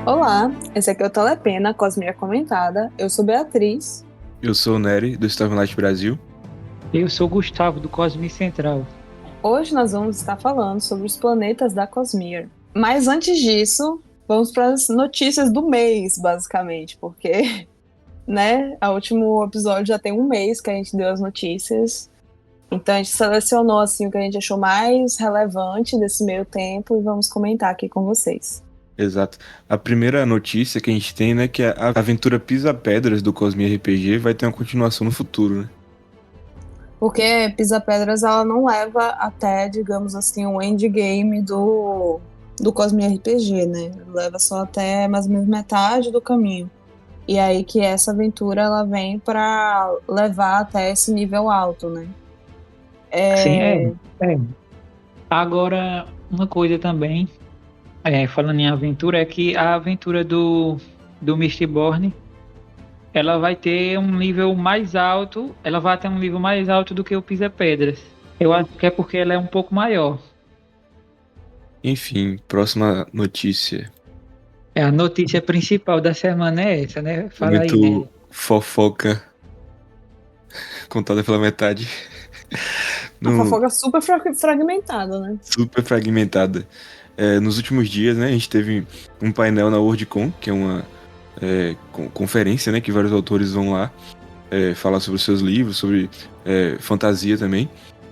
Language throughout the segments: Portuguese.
Olá, esse aqui é o Telepena, Cosmia Comentada. Eu sou Beatriz. Eu sou o Nery, do Starlight Brasil. Eu sou Gustavo, do Cosme Central. Hoje nós vamos estar falando sobre os planetas da Cosmia. Mas antes disso, vamos para as notícias do mês, basicamente, porque, né, o último episódio já tem um mês que a gente deu as notícias. Então a gente selecionou assim o que a gente achou mais relevante desse meio tempo e vamos comentar aqui com vocês. Exato. A primeira notícia que a gente tem, né, que a aventura Pisa-Pedras do Cosmia RPG vai ter uma continuação no futuro, né? Porque Pisa-Pedras ela não leva até, digamos assim, o endgame do Cosme RPG, né? Leva só até mais ou menos metade do caminho. E aí que essa aventura ela vem para levar até esse nível alto, né? Sim, é. Agora, uma coisa também, falando em aventura, é que a aventura do Mistborn, ela vai ter um nível mais alto, ela vai ter um nível mais alto do que o Pisa Pedras. Eu acho que é porque ela é um pouco maior. Enfim, próxima notícia. É, a notícia principal da semana é essa, né? Fala aí, Momento né? fofoca contada pela metade. A No, fofoca super fragmentada, né? super fragmentada. Nos últimos dias, né, a gente teve um painel na WorldCon, que é uma conferência, né, que vários autores vão lá falar sobre os seus livros, sobre fantasia também.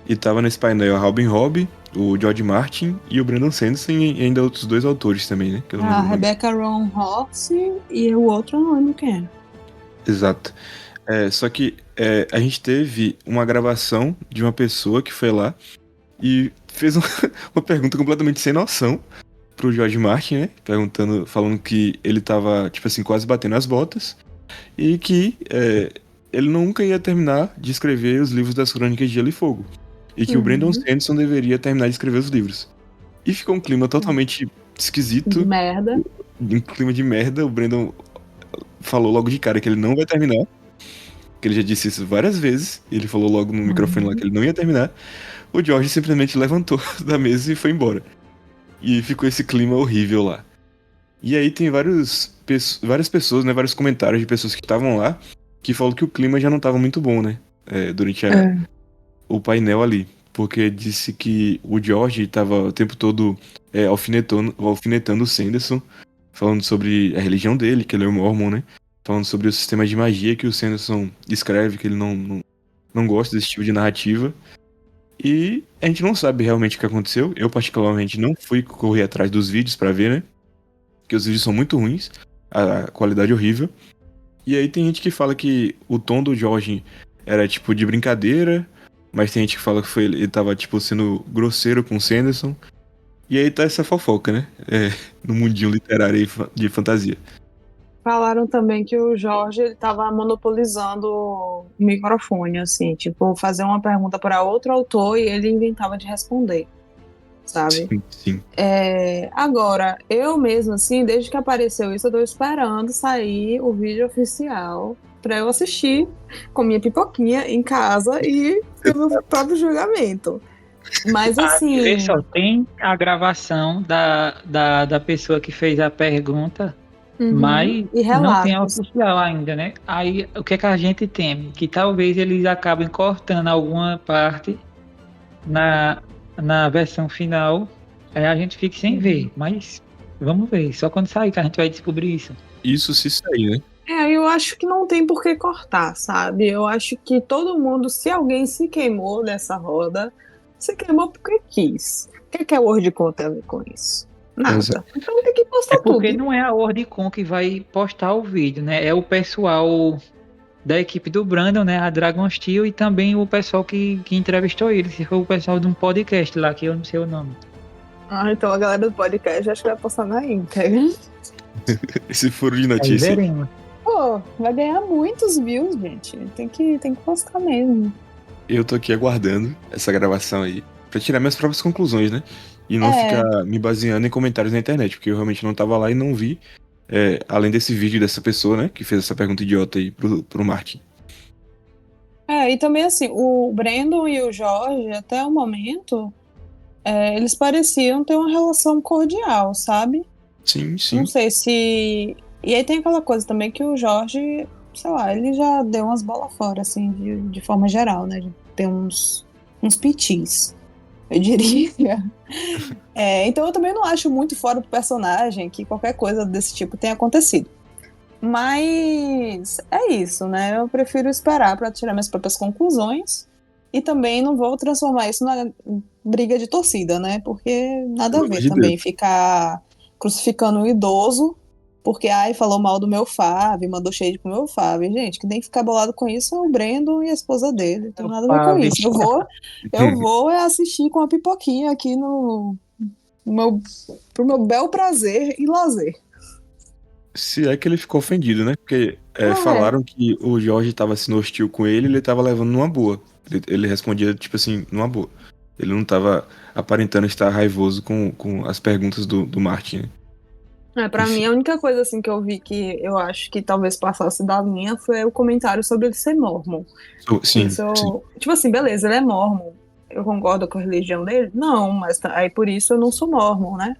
E tava nesse painel a Robin Hobb, o George Martin e o Brandon Sanderson e ainda outros dois autores também, né? Que eu não A lembro o nome. Rebecca Roan Ross e o outro eu não lembro quem é. Exato. Só que a gente teve uma gravação de uma pessoa que foi lá e fez uma pergunta completamente sem noção pro George Martin, né? Falando que ele tava, tipo assim, quase batendo as botas e que ele nunca ia terminar de escrever os livros das Crônicas de Gelo e Fogo. E que o Brandon Uhum. Sanderson deveria terminar de escrever os livros. E ficou um clima totalmente De esquisito, merda. um clima de merda. O Brandon falou logo de cara que ele não vai terminar, que ele já disse isso várias vezes. Ele falou logo no microfone lá que ele não ia terminar. O George simplesmente levantou da mesa e foi embora. E ficou esse clima horrível lá. E aí tem várias pessoas, né, vários comentários de pessoas que estavam lá, que falam que o clima já não estava muito bom, né, durante o painel ali. Porque disse que o George estava o tempo todo alfinetando o Sanderson, falando sobre a religião dele, que ele é um Mormon, né? Falando sobre o sistema de magia que o Sanderson escreve, que ele não gosta desse tipo de narrativa. E a gente não sabe realmente o que aconteceu. Eu, particularmente, não fui correr atrás dos vídeos pra ver, né? Porque os vídeos são muito ruins, a qualidade é horrível. E aí tem gente que fala que o tom do Jorge era tipo de brincadeira, mas tem gente que fala que ele tava tipo sendo grosseiro com o Sanderson. E aí tá essa fofoca, né? No mundinho literário aí de fantasia. Falaram também que o Jorge ele estava monopolizando o microfone, assim, tipo, fazer uma pergunta para outro autor e ele inventava de responder, sabe? Sim, sim. Agora, eu mesmo, assim, desde que apareceu isso, eu tô esperando sair o vídeo oficial para eu assistir com minha pipoquinha em casa e ter meu próprio julgamento. Mas, Aqui, vê assim, só, tem a gravação da pessoa que fez a pergunta. Mas e não tem a relatos. oficial ainda, né? Aí o que é que a gente teme? Que talvez eles acabem cortando alguma parte na, na versão final, aí a gente fique sem ver. Mas vamos ver, só quando sair que a gente vai descobrir isso. Isso se sair, né? Eu acho que não tem por que cortar, sabe? Eu acho que todo mundo, se alguém se queimou nessa roda, se queimou porque quis. O que é o WorldCon tem a ver com isso? Nada. Exato. Então tem que É postar porque tudo. não é a WorldCon que vai postar o vídeo, né? É o pessoal da equipe do Brandon, né? A Dragon Steel e também o pessoal que entrevistou ele. Se foi o pessoal de um podcast lá, que eu não sei o nome. Então a galera do podcast acho que vai postar na íntegra. Esse furo de Aí notícia. veremos. Pô, vai ganhar muitos views, gente. Tem que postar mesmo. Eu tô aqui aguardando essa gravação aí pra tirar minhas próprias conclusões, né? E não ficar me baseando em comentários na internet, porque eu realmente não tava lá e não vi, além desse vídeo dessa pessoa, né, que fez essa pergunta idiota aí pro Martin. E também assim, o Brandon e o Jorge, até o momento, eles pareciam ter uma relação cordial, sabe? Sim, Não sim. sei se... E aí tem aquela coisa também que o Jorge, sei lá, ele já deu umas bolas fora, assim, de forma geral, né? Tem uns pitis, eu diria. Então eu também não acho muito fora do personagem que qualquer coisa desse tipo tenha acontecido. Mas é isso, né? Eu prefiro esperar para tirar minhas próprias conclusões e também não vou transformar isso na briga de torcida, né? Porque nada a Pelo amor ver de Deus. também ficar crucificando um idoso porque, ai, falou mal do meu Fábio, mandou shade pro meu Fábio. Gente, que tem que ficar bolado com isso é o Brandon e a esposa dele. Não tem nada a ver com Fábio. isso. Eu vou assistir com a pipoquinha aqui no meu, pro meu bel prazer e lazer. Se é que ele ficou ofendido, né? Porque Ah, falaram que o Jorge tava sendo hostil com ele tava levando numa boa. Ele respondia, tipo assim, numa boa. Ele não tava aparentando estar raivoso com as perguntas do Martin, né? Pra mim, Enfim. a única coisa assim que eu vi que eu acho que talvez passasse da linha foi o comentário sobre ele ser mormon. Sim, Isso, sim. tipo assim, beleza, ele é mormon. Eu concordo com a religião dele? Não, mas aí por isso eu não sou mormon, né?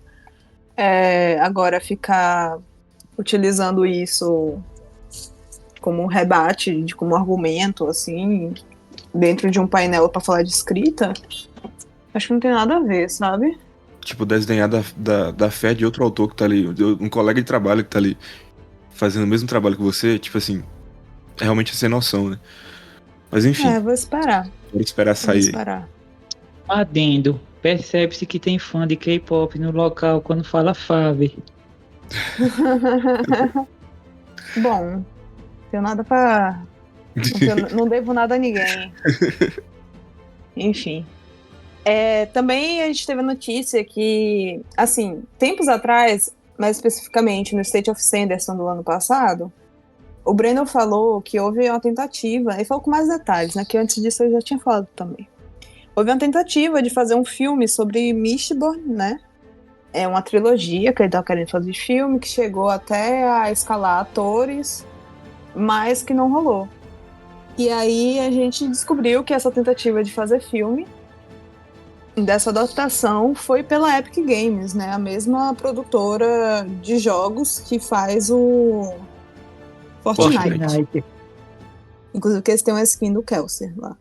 Agora ficar utilizando isso como um rebate, como argumento, assim, dentro de um painel pra falar de escrita, acho que não tem nada a ver, sabe? Tipo, desdenhar da fé de outro autor que tá ali, um colega de trabalho que tá ali fazendo o mesmo trabalho que você, tipo assim, é realmente sem noção, né? Mas enfim, Vou esperar. vou esperar Vou sair. esperar. Adendo. Percebe-se que tem fã de K-pop no local quando fala Fábio. Bom, tenho nada pra. Não devo nada a ninguém. Enfim. Também a gente teve a notícia que, assim, tempos atrás, mais especificamente no State of Sanderson do ano passado, o Breno falou que houve uma tentativa, ele falou com mais detalhes, né? Que antes disso eu já tinha falado também. Houve uma tentativa de fazer um filme sobre Mistborn, né? É uma trilogia que ele estava querendo fazer de filme, que chegou até a escalar atores, mas que não rolou. E aí a gente descobriu que essa tentativa de fazer filme dessa adaptação foi pela Epic Games, né? A mesma produtora de jogos que faz o Fortnite. Fortnite. Inclusive que eles têm uma skin do Kelsey lá.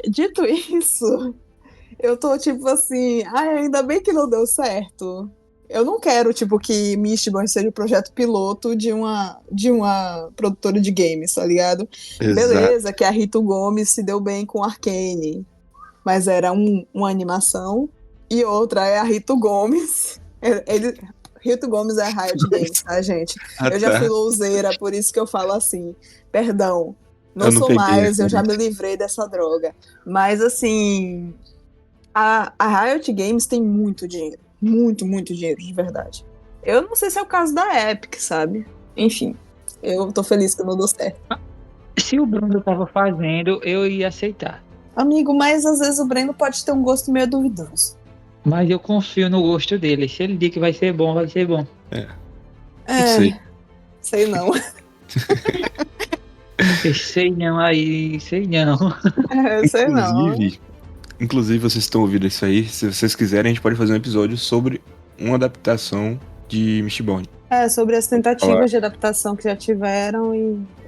Dito isso, eu tô tipo assim, ai, ainda bem que não deu certo. Eu não quero, tipo, que Mistborn seja o projeto piloto de uma produtora de games, tá ligado? Exato. Beleza, que a Rito Gomes se deu bem com Arcane, mas era uma animação. E outra é a Rito Gomes. Rito Gomes é a Riot Games, tá, gente? Ah, Eu já fui tá. louzeira, por isso que eu falo assim. Perdão, não Eu não sou peguei a mais, eu já me referência. livrei dessa droga. Mas assim, a Riot Games tem muito dinheiro. Muito, muito dinheiro, de verdade. Eu não sei se é o caso da Epic, sabe? Enfim, eu tô feliz que não deu certo. Se o Bruno tava fazendo, eu ia aceitar. Amigo, mas às vezes o Breno pode ter um gosto meio duvidoso. Mas eu confio no gosto dele. Se ele diz que vai ser bom, vai ser bom. Não sei. Sei não. Eu sei não aí, sei não. Sei não. Inclusive, vocês estão ouvindo isso aí. Se vocês quiserem, a gente pode fazer um episódio sobre uma adaptação de Mistborn. Sobre as Falar, tentativas de adaptação que já tiveram e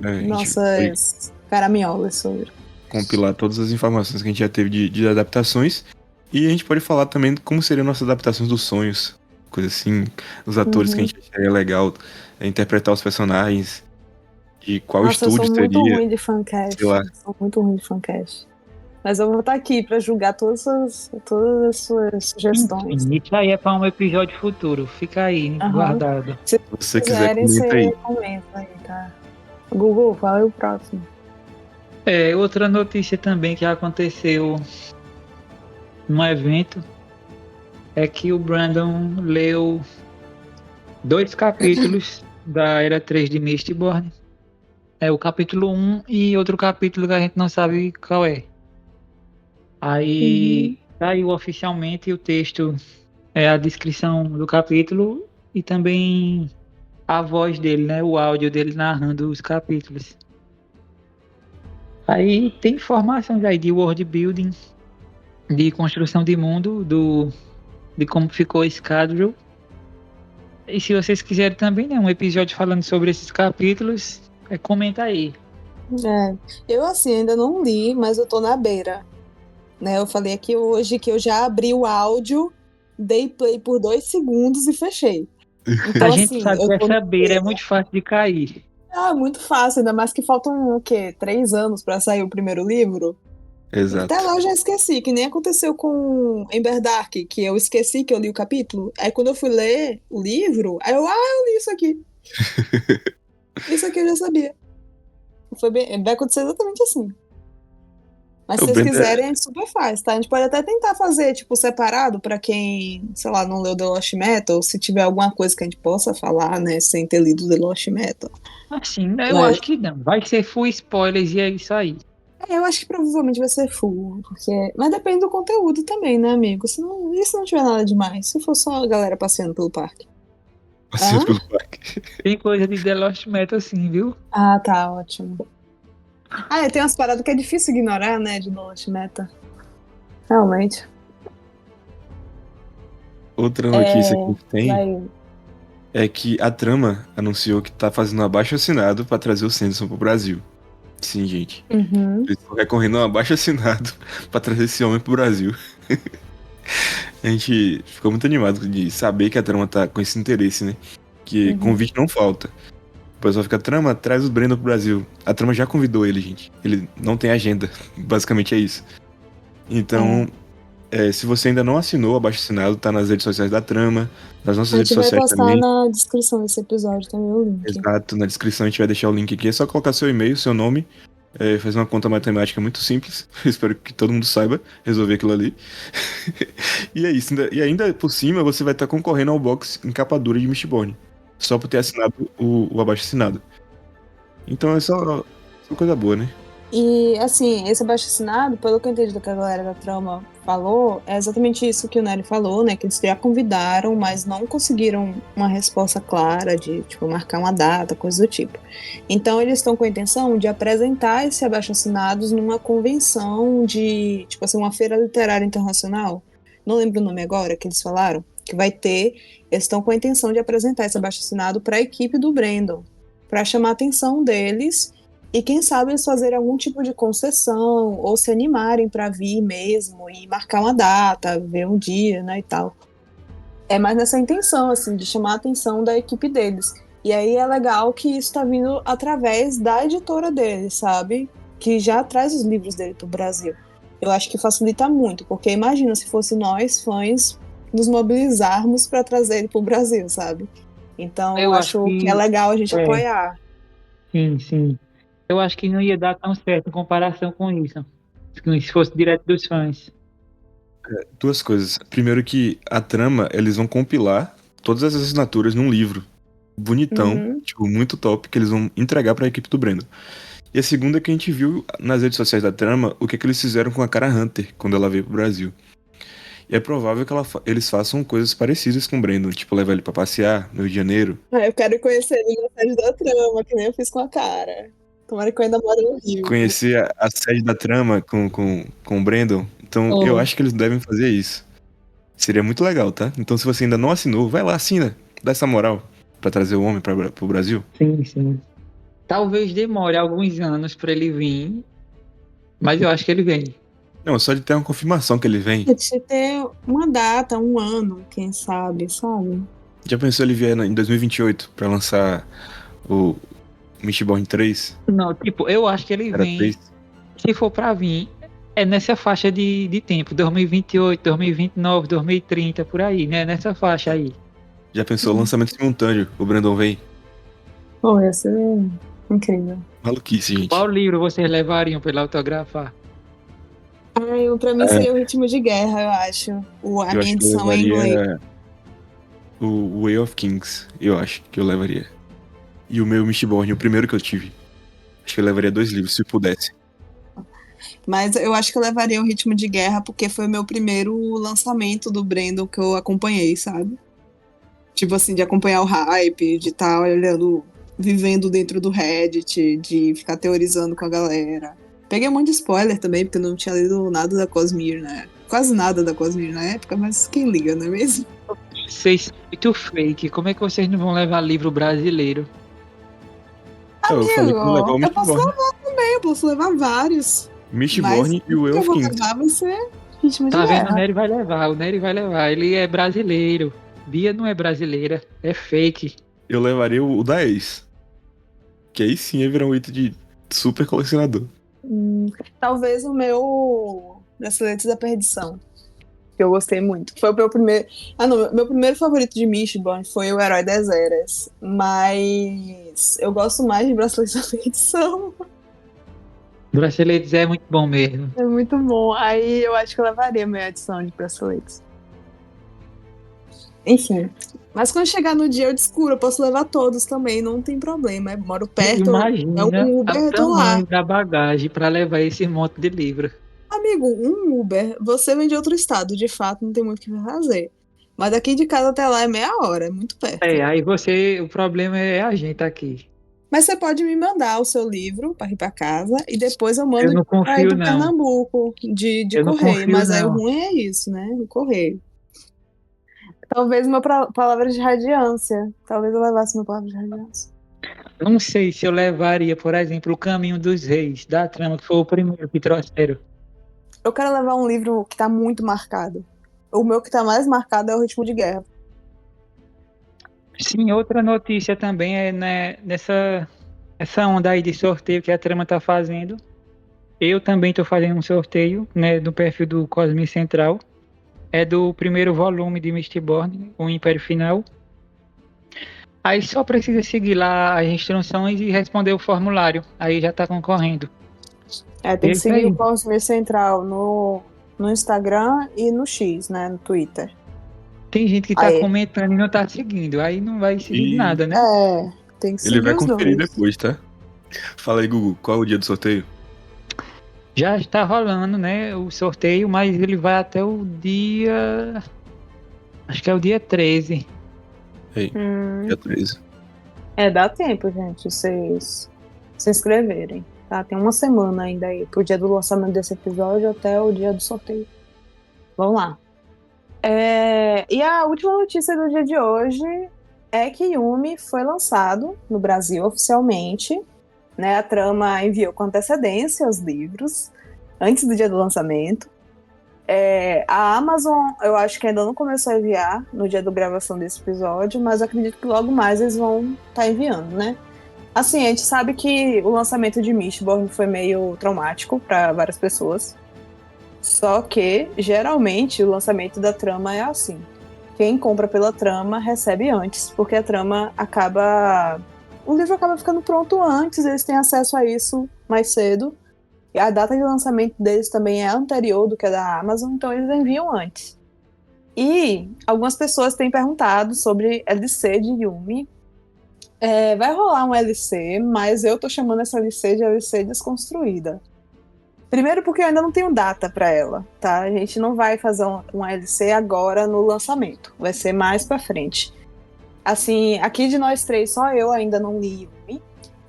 a gente pode nossas caraminholas sobre. compilar todas as informações que a gente já teve de adaptações. E a gente pode falar também como seriam nossas adaptações dos sonhos. Coisa assim, os atores que a Uhum. gente acharia legal interpretar os personagens. E qual Nossa, eu estúdio sou muito seria, ruim de sei fancast. lá. Sou muito ruim de fancast. Mas eu vou estar aqui para julgar todas as suas sugestões. Enfim, isso aí é para um episódio futuro. Fica aí, Aham. guardado. Se Se você quiser, quiserem, comenta aí. você comenta aí, tá? Google, qual é o próximo? Outra notícia também que aconteceu num evento é que o Brandon leu 2 capítulos da Era 3 de Mistborn. É o capítulo 1 e outro capítulo que a gente não sabe qual é. Uhum. Aí saiu oficialmente o texto, a descrição do capítulo e também a voz dele, né? O áudio dele narrando os capítulos. Aí tem informações aí de world building, de construção de mundo, de como ficou Scadrial. E se vocês quiserem também, né, um episódio falando sobre esses capítulos, comenta aí. Eu assim ainda não li, mas eu tô na beira, né? Eu falei aqui hoje que eu já abri o áudio, dei play por 2 segundos e fechei. Então A gente assim, sabe eu que tô na essa beira é beira. muito fácil de cair. Muito fácil, ainda mais que faltam o quê? 3 anos pra sair o primeiro livro. Até Exato. lá eu já esqueci, que nem aconteceu com Ember Dark, que eu esqueci que eu li o capítulo. Aí quando eu fui ler o livro, aí eu li isso aqui. Isso aqui eu já sabia. Vai acontecer exatamente assim. Mas se O vocês Brenda, quiserem, a gente super faz, tá? A gente pode até tentar fazer, tipo, separado pra quem, sei lá, não leu The Lost Metal, se tiver alguma coisa que a gente possa falar, né, sem ter lido The Lost Metal. Assim, né, eu Mas, acho que não. Vai ser full spoilers e é isso aí. eu acho que provavelmente vai ser full, porque... Mas depende do conteúdo também, né, amigo? E se não tiver nada demais? Se for só a galera passeando pelo parque? passeando Hã? pelo parque. Tem coisa de The Lost Metal assim, viu? Ah, tá, ótimo. Tem umas paradas que é difícil ignorar, né, de The Lost Metal. Realmente. Outra notícia que a gente tem Vai... é que a Trama anunciou que tá fazendo um abaixo-assinado pra trazer o Sanderson pro Brasil. Sim, gente. Uhum. Eles estão recorrendo a um abaixo-assinado pra trazer esse homem pro Brasil. A gente ficou muito animado de saber que a Trama tá com esse interesse, né? Que convite não falta. O pessoal fica, Trama, traz o Brandon pro Brasil. A Trama já convidou ele, gente. Ele não tem agenda. Basicamente é isso. Então, se você ainda não assinou o abaixo-assinado, tá nas redes sociais da Trama, nas nossas A redes gente vai sociais postar também. na descrição desse episódio também o link. Exato, na descrição a gente vai deixar o link aqui. É só colocar seu e-mail, seu nome, fazer uma conta matemática muito simples. Espero que todo mundo saiba resolver aquilo ali. E é isso. E ainda por cima você vai estar concorrendo ao box em capa dura de Mistborn. Só por ter assinado o abaixo-assinado. Então é só coisa boa, né? E, assim, esse abaixo-assinado, pelo que eu entendi do que a galera da Trama falou, é exatamente isso que o Nery falou, né? Que eles já convidaram, mas não conseguiram uma resposta clara de, tipo, marcar uma data, coisa do tipo. Então, eles estão com a intenção de apresentar esse abaixo-assinados numa convenção de, tipo assim, uma feira literária internacional. Não lembro o nome agora que eles falaram, que vai ter. Eles estão com a intenção de apresentar esse abaixo-assinado para a equipe do Brandon, para chamar a atenção deles. E quem sabe eles fazerem algum tipo de concessão ou se animarem para vir mesmo e marcar uma data, ver um dia, né, e tal. É mais nessa intenção, assim, de chamar a atenção da equipe deles. E aí é legal que isso está vindo através da editora deles, sabe? Que já traz os livros dele pro Brasil. Eu acho que facilita muito, porque imagina se fosse nós, fãs, nos mobilizarmos para trazer ele pro Brasil, sabe? Então eu Eu acho acho que é que. legal a gente apoiar. Sim, sim. Eu acho que não ia dar tão certo em comparação com isso. Se fosse direto dos fãs. Duas coisas. Primeiro que a Trama, eles vão compilar todas as assinaturas num livro. Bonitão, Uhum. tipo, muito top, que eles vão entregar pra equipe do Brandon. E a segunda é que a gente viu nas redes sociais da Trama o que eles fizeram com a Cara Hunter quando ela veio pro Brasil. E é provável que eles façam coisas parecidas com o Brandon, tipo, levar ele pra passear no Rio de Janeiro. Eu quero conhecer ele na sede da Trama, que nem eu fiz com a cara. Tomara que eu ainda moro no Rio. Conhecer a sede da Trama com o Brandon. Então, eu acho que eles devem fazer isso. Seria muito legal, tá? Então, se você ainda não assinou, vai lá, assina. Dá essa moral pra trazer o homem pro Brasil. Sim, sim. Talvez demore alguns anos pra ele vir, mas eu acho que ele vem. Não, só de ter uma confirmação que ele vem. De ter uma data, um ano, quem sabe, sabe? Já pensou ele vier em 2028 pra lançar o Mistborn 3? Não, tipo, eu acho que ele Era vem. 3? Se for pra vir, é nessa faixa de tempo, 2028, 2029, 2030, por aí, né? Nessa faixa aí. Já pensou lançamento simultâneo? O Brandon vem? Pô, ia ser incrível. Maluquice, gente. Qual livro vocês levariam pra ele autografar? Pra mim seria o Ritmo de Guerra, eu acho. A Eu minha acho que eu edição é em inglês. levaria o Way of Kings. Eu acho que eu levaria. E o meu Mistborn, o primeiro que eu tive. Acho que eu levaria 2 livros, se pudesse. Mas eu acho que eu levaria o Ritmo de Guerra porque foi o meu primeiro lançamento do Brandon que eu acompanhei, sabe? Tipo assim, de acompanhar o hype, de estar olhando, vivendo dentro do Reddit, de ficar teorizando com a galera. Peguei um monte de spoiler também, porque eu não tinha lido nada da Cosmere, né? Quase nada da Cosmere na época, mas quem liga, não é mesmo? Vocês são muito fake. Como é que vocês não vão levar livro brasileiro? Eu falei que não levar o Eu posso Mistborn. levar também, eu posso levar vários. Mistborn e o o que eu Elf vou Kings. levar vai ser Ritmo de Tá vendo? O Guerra. Nery vai levar. O Nery vai levar. Ele é brasileiro. Bia não é brasileira. É fake. Eu levaria o da Ace. Que aí sim ia virar um item de super colecionador. Talvez o meu Braceletes da Perdição. Que eu gostei muito. Foi o meu primeiro. Ah, não. Meu primeiro favorito de Mistborn foi o Herói das Eras. Mas eu gosto mais de Braceletes da Perdição. Braceletes é muito bom mesmo. É muito bom. Aí eu acho que eu levaria a minha edição de Braceletes. Enfim. Mas quando chegar no dia eu descuro, eu posso levar todos também, não tem problema. Eu moro perto, é Imagina um o Uber, eu tô lá. tamanho da bagagem para levar esse monte de livro. Amigo, um Uber, você vem de outro estado, de fato, não tem muito o que fazer. Mas daqui de casa até lá é meia hora, é muito perto. Aí o problema é a gente aqui. Mas você pode me mandar o seu livro para ir para casa e depois eu Eu mando não para ir confio, para não. Pernambuco de Eu não correio. confio, Mas aí o não. ruim é isso, né? O correio. Talvez uma palavra de radiância. Talvez eu levasse uma palavra de radiância. Não sei se eu levaria, por exemplo, O Caminho dos Reis, da trama, que foi o primeiro que trouxeram. Eu quero levar um livro que tá muito marcado. O meu que tá mais marcado é o Ritmo de Guerra. Sim, outra notícia também é né, essa onda aí de sorteio que a trama tá fazendo. Eu também tô fazendo um sorteio, né, do perfil do Cosme Central. É do primeiro volume de Mistborn, O Império Final. Aí só precisa seguir lá as instruções e responder o formulário. Aí já tá concorrendo. É, tem que Isso seguir aí. o Cosme Central no Instagram e no X, né? No Twitter. Tem gente que tá Aí. comentando e não tá seguindo. Aí não vai seguir E nada, né? É, tem que ele seguir vai os conferir dois. depois, tá? Fala aí, Gugu, qual é o dia do sorteio? Já está rolando, né, o sorteio, mas ele vai até o dia... Acho que é o dia 13. Aí, dia 13. Dá tempo, gente, vocês se inscreverem, tá? Tem uma semana ainda aí, pro dia do lançamento desse episódio até o dia do sorteio. Vamos lá. E a última notícia do dia de hoje é que Yumi foi lançado no Brasil oficialmente, né? A trama enviou com antecedência os livros, antes do dia do lançamento. A Amazon, eu acho que ainda não começou a enviar no dia da gravação desse episódio, mas eu acredito que logo mais eles vão estar enviando, né? Assim, a gente sabe que o lançamento de Mistborn foi meio traumático para várias pessoas. Só que, geralmente, o lançamento da trama é assim. Quem compra pela trama recebe antes, porque a trama acaba... O livro acaba ficando pronto antes, eles têm acesso a isso mais cedo. E a data de lançamento deles também é anterior do que a da Amazon, então eles enviam antes. E algumas pessoas têm perguntado sobre LC de Yumi. Vai rolar um LC, mas eu tô chamando essa LC de LC desconstruída. Primeiro porque eu ainda não tenho data para ela, tá? A gente não vai fazer um LC agora no lançamento. Vai ser mais para frente. Assim, aqui de nós três, só eu ainda não li Yumi.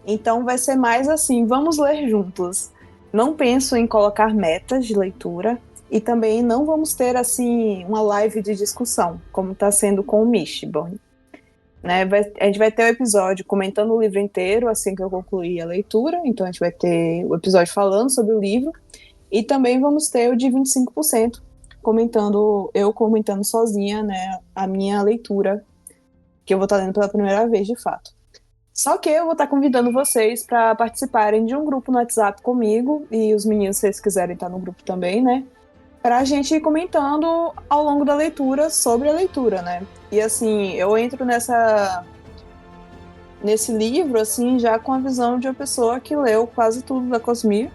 Então vai ser mais assim, vamos ler juntos. Não penso em colocar metas de leitura e também não vamos ter assim uma live de discussão, como está sendo com o Mistborn. Né? A gente vai ter o episódio comentando o livro inteiro assim que eu concluir a leitura, então a gente vai ter o episódio falando sobre o livro e também vamos ter o de 25%, eu comentando sozinha, né, a minha leitura, que eu vou estar lendo pela primeira vez de fato. Só que eu vou estar convidando vocês para participarem de um grupo no WhatsApp comigo, e os meninos, se vocês quiserem estar no grupo também, né? Pra gente ir comentando ao longo da leitura sobre a leitura, né? E assim, eu entro nesse livro, assim, já com a visão de uma pessoa que leu quase tudo da Cosmere.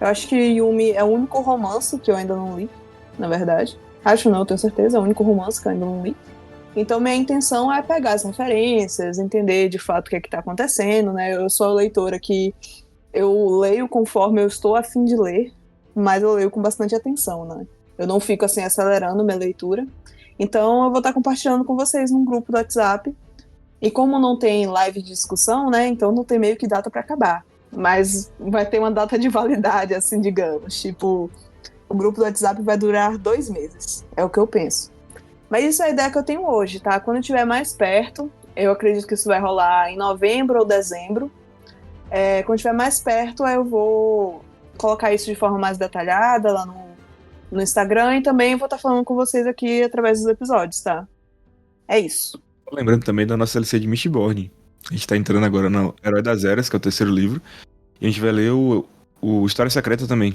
Eu acho que Yumi é o único romance que eu ainda não li, na verdade. Acho não, eu tenho certeza, é o único romance que eu ainda não li. Então, minha intenção é pegar as referências, entender de fato o que é que tá acontecendo, né? Eu sou a leitora que eu leio conforme eu estou a fim de ler, mas eu leio com bastante atenção, né? Eu não fico, assim, acelerando minha leitura. Então, eu vou estar compartilhando com vocês num grupo do WhatsApp. E como não tem live de discussão, né? Então, não tem meio que data para acabar. Mas vai ter uma data de validade, assim, digamos. Tipo, o grupo do WhatsApp vai durar 2 meses. É o que eu penso. Mas isso é a ideia que eu tenho hoje, tá? Quando estiver mais perto, eu acredito que isso vai rolar em novembro ou dezembro. Quando estiver mais perto, aí eu vou colocar isso de forma mais detalhada lá no Instagram e também vou estar falando com vocês aqui através dos episódios, tá? É isso. Lembrando também da nossa LC de Mistborn. A gente tá entrando agora no Herói das Eras, que é o terceiro livro. E a gente vai ler o História Secreta também.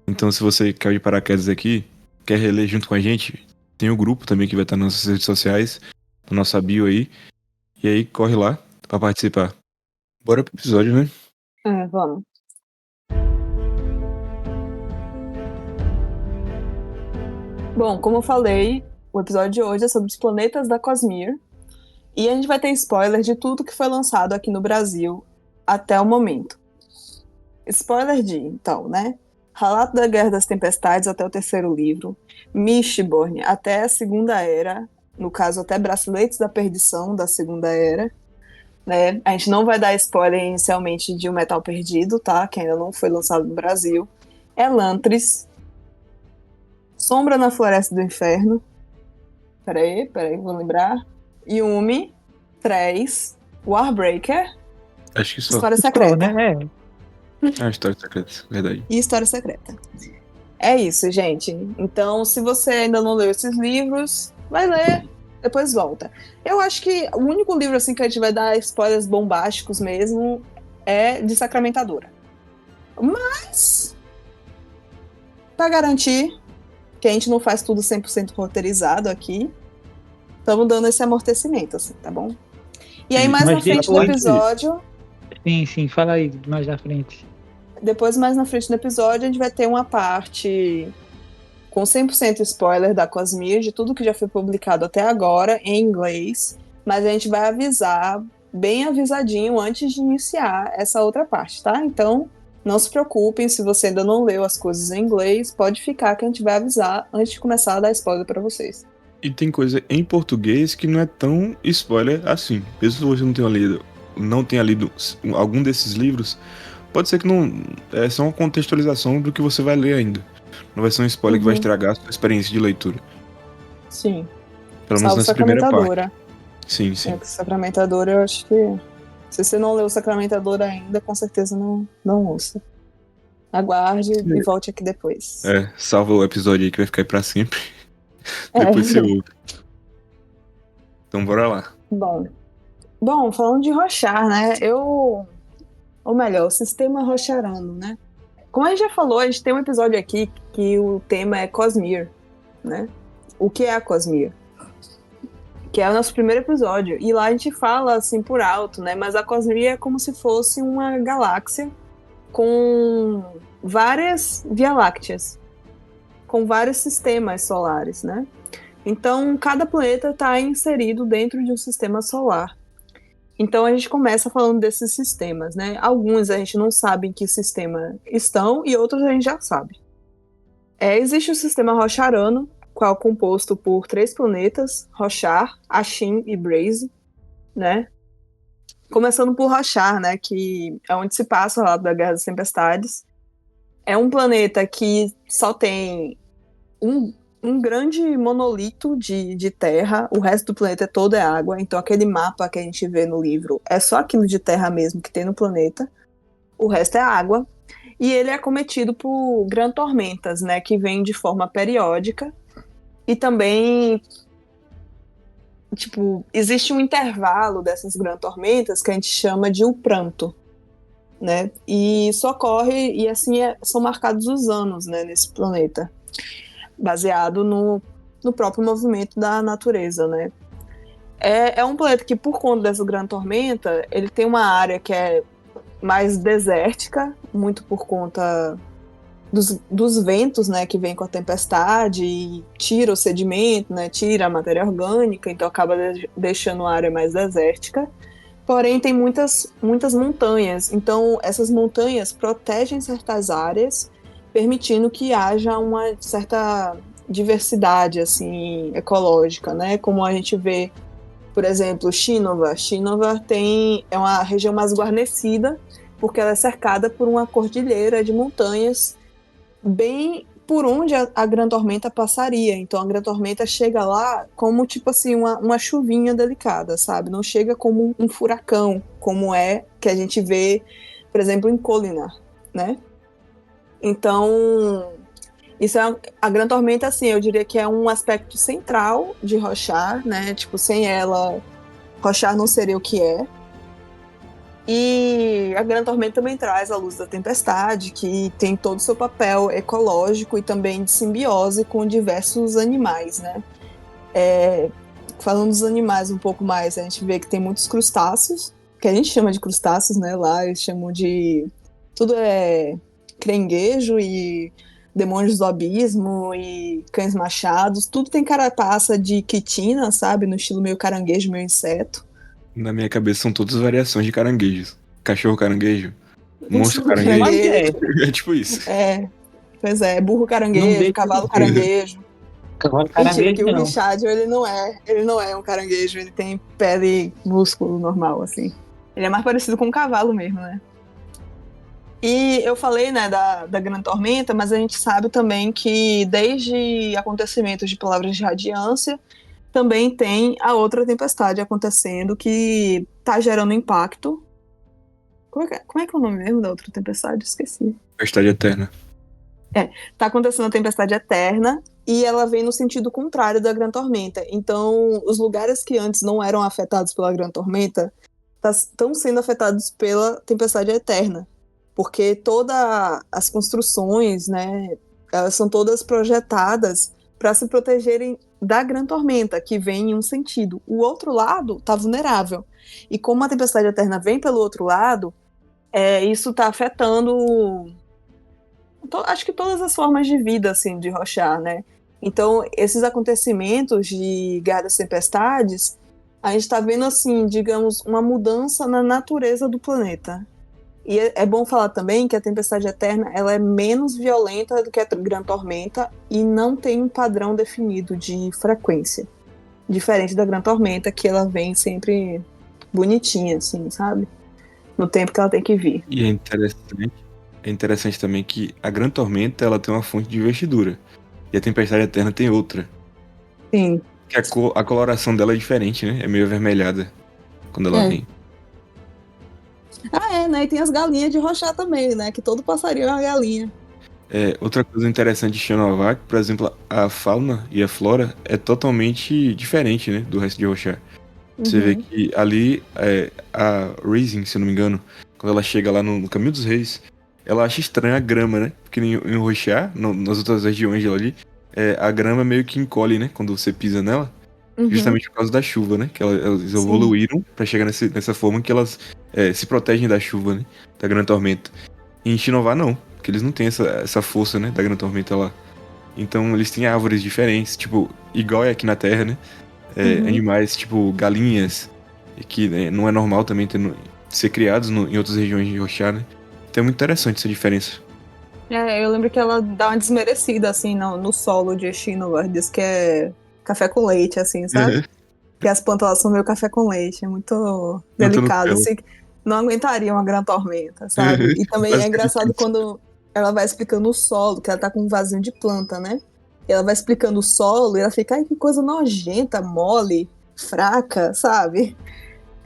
Então, se você quer ir de paraquedas aqui, quer reler junto com a gente, tem o grupo também que vai estar nas nossas redes sociais, no nosso bio aí. E aí, corre lá pra participar. Bora pro episódio, né? Vamos. Bom, como eu falei, o episódio de hoje é sobre os planetas da Cosmere. E a gente vai ter spoiler de tudo que foi lançado aqui no Brasil até o momento. Spoiler de, então, né? Relato da Guerra das Tempestades até o terceiro livro. Mistborn até a Segunda Era. No caso, até Braceletes da Perdição da Segunda Era. Né? A gente não vai dar spoiler inicialmente de O Metal Perdido, tá? Que ainda não foi lançado no Brasil. Elantris. Sombra na Floresta do Inferno. Peraí, vou lembrar. Yumi. 3. Warbreaker. Acho que só. História Secreta. Né? História Secreta, verdade. E História Secreta. É isso, gente. Então, se você ainda não leu esses livros, vai ler, depois volta. Eu acho que o único livro assim que a gente vai dar spoilers bombásticos mesmo é de Sacramentadora. Mas, pra garantir que a gente não faz tudo 100% roteirizado aqui, estamos dando esse amortecimento, assim, tá bom? E aí, mais na frente do episódio... Sim, fala aí, mais na frente. Depois, mais na frente do episódio, a gente vai ter uma parte com 100% spoiler da Cosmere, de tudo que já foi publicado até agora, em inglês, mas a gente vai avisar, bem avisadinho, antes de iniciar essa outra parte, tá? Então, não se preocupem, se você ainda não leu as coisas em inglês, pode ficar que a gente vai avisar antes de começar a dar spoiler para vocês. E tem coisa em português que não é tão spoiler assim. Mesmo se você não tenha lido algum desses livros, pode ser que não é só uma contextualização do que você vai ler ainda. Não vai ser um spoiler que vai estragar a sua experiência de leitura. Sim. Pelo menos nessa primeira parte. Sim. Sacramentadora, eu acho que se você não leu Sacramentadora ainda, com certeza não ouça. Aguarde e volte aqui depois. Salva o episódio aí que vai ficar aí pra sempre. Depois você ouve. Então bora lá. Bom, falando de Roshar, né? Ou melhor, o sistema Rosharano, né? Como a gente já falou, a gente tem um episódio aqui que o tema é Cosmere, né? O que é a Cosmere? Que é o nosso primeiro episódio. E lá a gente fala, assim, por alto, né? Mas a Cosmere é como se fosse uma galáxia com várias Via-Lácteas, com vários sistemas solares, né? Então, cada planeta está inserido dentro de um sistema solar. Então, a gente começa falando desses sistemas, né? Alguns a gente não sabe em que sistema estão e outros a gente já sabe. Existe o sistema Rosharano, qual é composto por 3 planetas, Roshar, Ashin e Braze, né? Começando por Roshar, né? Que é onde se passa o relato da Guerra das Tempestades. É um planeta que só tem um grande monolito de terra, o resto do planeta todo é água, então aquele mapa que a gente vê no livro é só aquilo de terra mesmo que tem no planeta, o resto é água, e ele é acometido por grandes tormentas, né, que vêm de forma periódica, e também, tipo, existe um intervalo dessas grandes tormentas que a gente chama de o pranto, né, e isso ocorre, e assim são marcados os anos, né, nesse planeta, baseado no próprio movimento da natureza, né? É um planeta que, por conta dessa grande tormenta, ele tem uma área que é mais desértica, muito por conta dos ventos, né, que vem com a tempestade e tira o sedimento, né, tira a matéria orgânica, então acaba deixando a área mais desértica. Porém, tem muitas montanhas, então essas montanhas protegem certas áreas, permitindo que haja uma certa diversidade assim, ecológica, né? Como a gente vê, por exemplo, Shinovar. Shinovar é uma região mais guarnecida, porque ela é cercada por uma cordilheira de montanhas bem por onde a Gran Tormenta passaria. Então a Gran Tormenta chega lá como, tipo assim, uma chuvinha delicada, sabe? Não chega como um furacão, como é que a gente vê, por exemplo, em Kholinar, né? Então, isso é a Gran Tormenta, assim, eu diria que é um aspecto central de Roshar, né? Tipo, sem ela, Roshar não seria o que é. E a Gran Tormenta também traz a luz da tempestade, que tem todo o seu papel ecológico e também de simbiose com diversos animais, né? Falando dos animais um pouco mais, a gente vê que tem muitos crustáceos, que a gente chama de crustáceos, né? Lá eles chamam de... Tudo é caranguejo e demônios do abismo e cães machados. Tudo tem carapaça de quitina, sabe? No estilo meio caranguejo, meio inseto. Na minha cabeça são todas variações de caranguejos. Cachorro caranguejo, monstro Monstro caranguejo. Mas É tipo isso. Pois é, burro não caranguejo, deixa cavalo de caranguejo. cavalo Mentira, caranguejo, que o não. Richard, ele não é um caranguejo, ele tem pele e músculo normal, assim. Ele é mais parecido com um cavalo mesmo, né? E eu falei, né, da Gran Tormenta, mas a gente sabe também que desde acontecimentos de Palavras de Radiância, também tem a outra tempestade acontecendo que tá gerando impacto. Como é que é o nome mesmo da outra tempestade? Esqueci. Tempestade eterna. Tá acontecendo a tempestade eterna e ela vem no sentido contrário da Gran Tormenta. Então, os lugares que antes não eram afetados pela Gran Tormenta estão sendo afetados pela tempestade eterna, porque todas as construções, né, elas são todas projetadas para se protegerem da Gran Tormenta, que vem em um sentido. O outro lado está vulnerável. E como a tempestade eterna vem pelo outro lado, isso está afetando acho que todas as formas de vida, assim, de Rochar, né? Então, esses acontecimentos de Guerra das Tempestades, a gente está vendo, assim, digamos, uma mudança na natureza do planeta. E é bom falar também que a Tempestade Eterna, ela é menos violenta do que a Gran Tormenta e não tem um padrão definido de frequência. Diferente da Gran Tormenta, que ela vem sempre bonitinha, assim, sabe? No tempo que ela tem que vir. E é interessante também que a Gran Tormenta ela tem uma fonte de investidura. E a Tempestade Eterna tem outra. Sim. Que a coloração dela é diferente, né? É meio avermelhada quando ela vem. Né? E tem as galinhas de Rochar também, né? Que todo passarinho é uma galinha. Outra coisa interessante de Xenovac, por exemplo, a fauna e a flora é totalmente diferente, né? Do resto de Rochar. Você vê que ali, a Rising, se eu não me engano, quando ela chega lá no Caminho dos Reis, ela acha estranha a grama, né? Porque em Rochar, nas outras regiões de ali, a grama meio que encolhe, né? Quando você pisa nela. Justamente por causa da chuva, né? Que elas evoluíram pra chegar nessa forma que elas se protegem da chuva, né? Da Gran Tormenta. E em Shinovar não, porque eles não têm essa força, né? Da Gran Tormenta lá. Então eles têm árvores diferentes, tipo, igual é aqui na Terra, né? Animais tipo galinhas, que não é normal também ser criados em outras regiões de Rochar, né? Então é muito interessante essa diferença. Eu lembro que ela dá uma desmerecida, assim, no solo de Shinovar. Diz que é café com leite, assim, sabe? Que as plantas lá são meio café com leite. É muito delicado, assim. Não aguentaria uma Gran Tormenta, sabe? E também é engraçado quando ela vai explicando o solo, que ela tá com um vasinho de planta, né? E ela vai explicando o solo e ela fica, ai, que coisa nojenta, mole, fraca, sabe?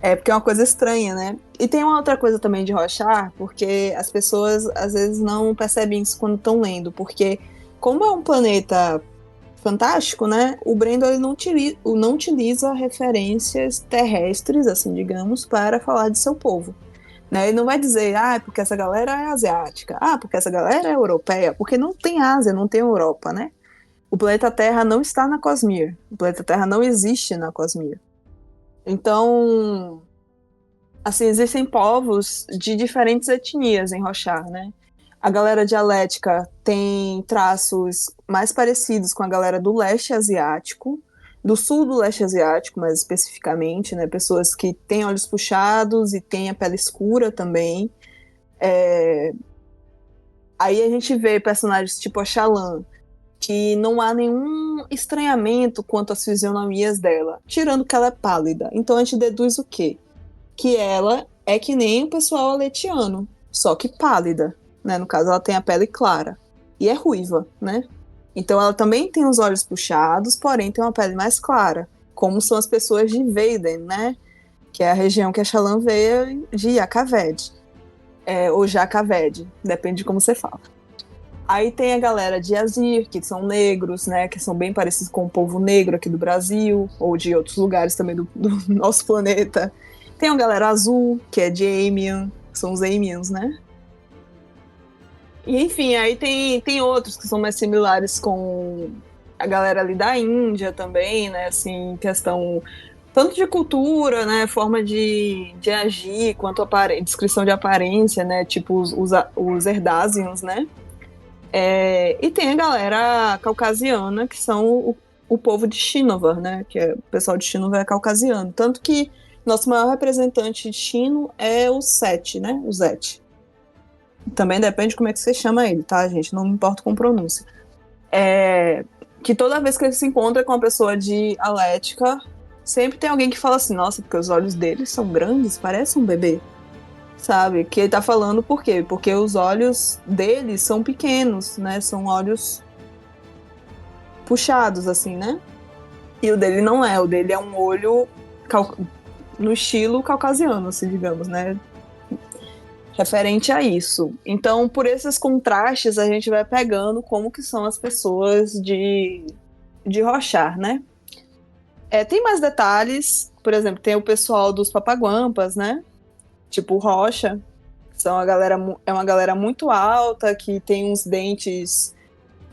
Porque é uma coisa estranha, né? E tem uma outra coisa também de Rochar, porque as pessoas às vezes não percebem isso quando estão lendo, porque como é um planeta fantástico, né? O Brendo ele não utiliza referências terrestres, assim, digamos, para falar de seu povo. Né? Ele não vai dizer, porque essa galera é asiática, porque essa galera é europeia, porque não tem Ásia, não tem Europa, né? O planeta Terra não está na Cosmere. O planeta Terra não existe na Cosmere. Então, assim, existem povos de diferentes etnias em Rochar, né? A galera dialética tem traços mais parecidos com a galera do leste asiático, do sul do leste asiático, mais especificamente, né? Pessoas que têm olhos puxados e têm a pele escura também. Aí a gente vê personagens tipo a Shallan, que não há nenhum estranhamento quanto às fisionomias dela, tirando que ela é pálida. Então a gente deduz o quê? Que ela é que nem o pessoal aletiano, só que pálida. Né? No caso, ela tem a pele clara. e é ruiva, né? Então ela também tem os olhos puxados, porém tem uma pele mais clara, como são as pessoas de Veiden, né? Que é a região que a Shallan veio de Yakaved, ou Jakaved, depende de como você fala. Aí tem a galera de Azir, que são negros, né? Que são bem parecidos com o povo negro aqui do Brasil, ou de outros lugares também do nosso planeta. Tem a galera azul, que é de Amiens, são os Amiens, né? E enfim, aí tem outros que são mais similares com a galera ali da Índia também, né? Assim, questão tanto de cultura, né? Forma de agir, quanto descrição de aparência, né? Tipo os Erdásians, né? E tem a galera caucasiana, que são o povo de Shinovar, né? Que o pessoal de Shinovar é caucasiano. Tanto que nosso maior representante de Shino é o Sete, né? O Zet. Também depende de como é que você chama ele, tá, gente? Não me importo com pronúncia. Que toda vez que ele se encontra com uma pessoa de Alética, sempre tem alguém que fala assim, nossa, porque os olhos dele são grandes, parece um bebê. Sabe? Que ele tá falando por quê? Porque os olhos dele são pequenos, né? São olhos puxados, assim, né? E o dele não é. O dele é um olho no estilo caucasiano, assim, digamos, né? Referente a isso. Então, por esses contrastes, a gente vai pegando como que são as pessoas de Roshar, né? Tem mais detalhes. Por exemplo, tem o pessoal dos Papaguampas, né? Tipo Rocha. É uma galera muito alta, que tem uns dentes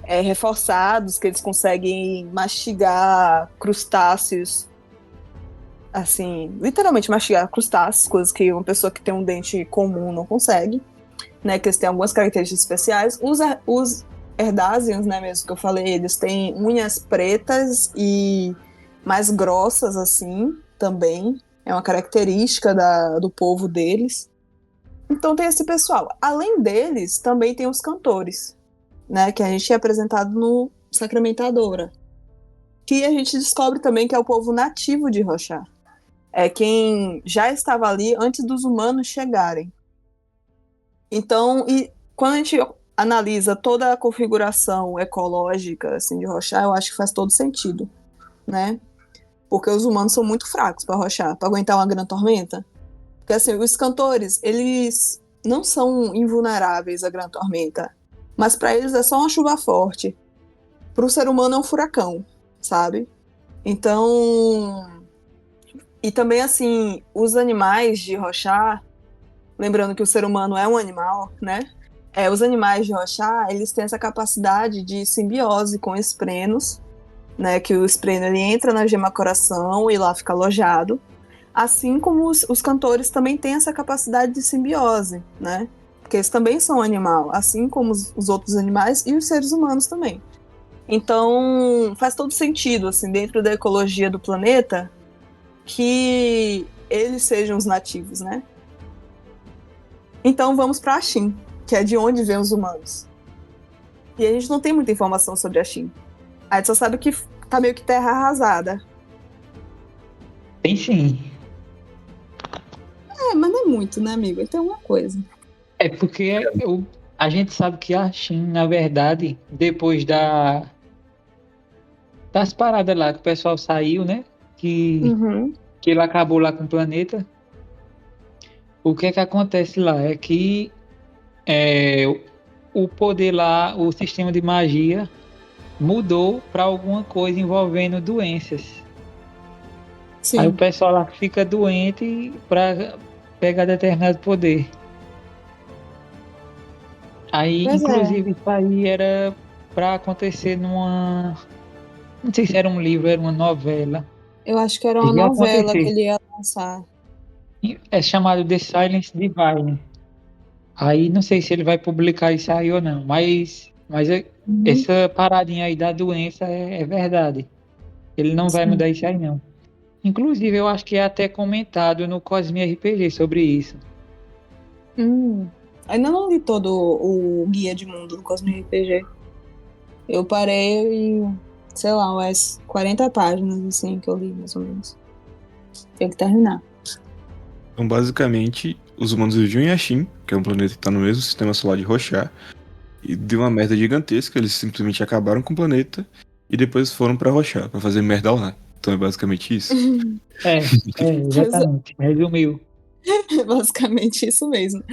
reforçados, que eles conseguem mastigar crustáceos, assim, literalmente mastigar crustáceos, coisas que uma pessoa que tem um dente comum não consegue, né, que eles têm algumas características especiais. Os Erdásians, né, mesmo que eu falei, eles têm unhas pretas e mais grossas, assim, também, é uma característica do povo deles. Então tem esse pessoal. Além deles, também tem os cantores, né? Que a gente é apresentado no Sacramentadora. Que a gente descobre também que é o povo nativo de Roshar. É quem já estava ali antes dos humanos chegarem. Então, e quando a gente analisa toda a configuração ecológica assim, de Roshar, eu acho que faz todo sentido, né? Porque os humanos são muito fracos para Roshar, para aguentar uma grande tormenta. Porque assim, os cantores, eles não são invulneráveis à grande tormenta, mas para eles é só uma chuva forte. Para o ser humano é um furacão, sabe? Então, e também assim, os animais de Roshar, lembrando que o ser humano é um animal, né? Os animais de Roshar, eles têm essa capacidade de simbiose com esprenos, né? Que o espreno ele entra na gema coração e lá fica alojado. Assim como os cantores também têm essa capacidade de simbiose, né? Porque eles também são animal, assim como os outros animais e os seres humanos também. Então, faz todo sentido, assim, dentro da ecologia do planeta, que eles sejam os nativos, né? Então, vamos para Ashin, que é de onde vêm os humanos. E a gente não tem muita informação sobre Ashin. A gente só sabe que tá meio que terra arrasada. Tem sim. Mas não é muito, né, amigo? Ele tem uma coisa. É porque a gente sabe que a China, na verdade, depois das paradas lá que o pessoal saiu, né? Que ele acabou lá com o planeta. O que é que acontece lá? É que o poder lá, o sistema de magia, mudou para alguma coisa envolvendo doenças. Sim. Aí o pessoal lá fica doente para pegar determinado poder. Aí, inclusive, isso aí era para acontecer numa... Não sei se era um livro, era uma novela. Eu acho que era uma novela que ele ia lançar. É chamado The Silence Divine. Aí não sei se ele vai publicar isso aí ou não, mas essa paradinha aí da doença é verdade. Ele não vai mudar isso aí não. Inclusive, eu acho que é até comentado no Cosme RPG sobre isso. Ainda não li todo o guia de mundo do Cosme RPG. Eu parei em, sei lá, umas 40 páginas, assim, que eu li, mais ou menos. Tem que terminar. Então, basicamente, os humanos viviam em Ashin, que é um planeta que está no mesmo sistema solar de Roshar, E deu uma merda gigantesca, eles simplesmente acabaram com o planeta e depois foram pra Rochar, pra fazer merda lá. Então é basicamente isso. Exatamente. Resumiu. Basicamente isso mesmo.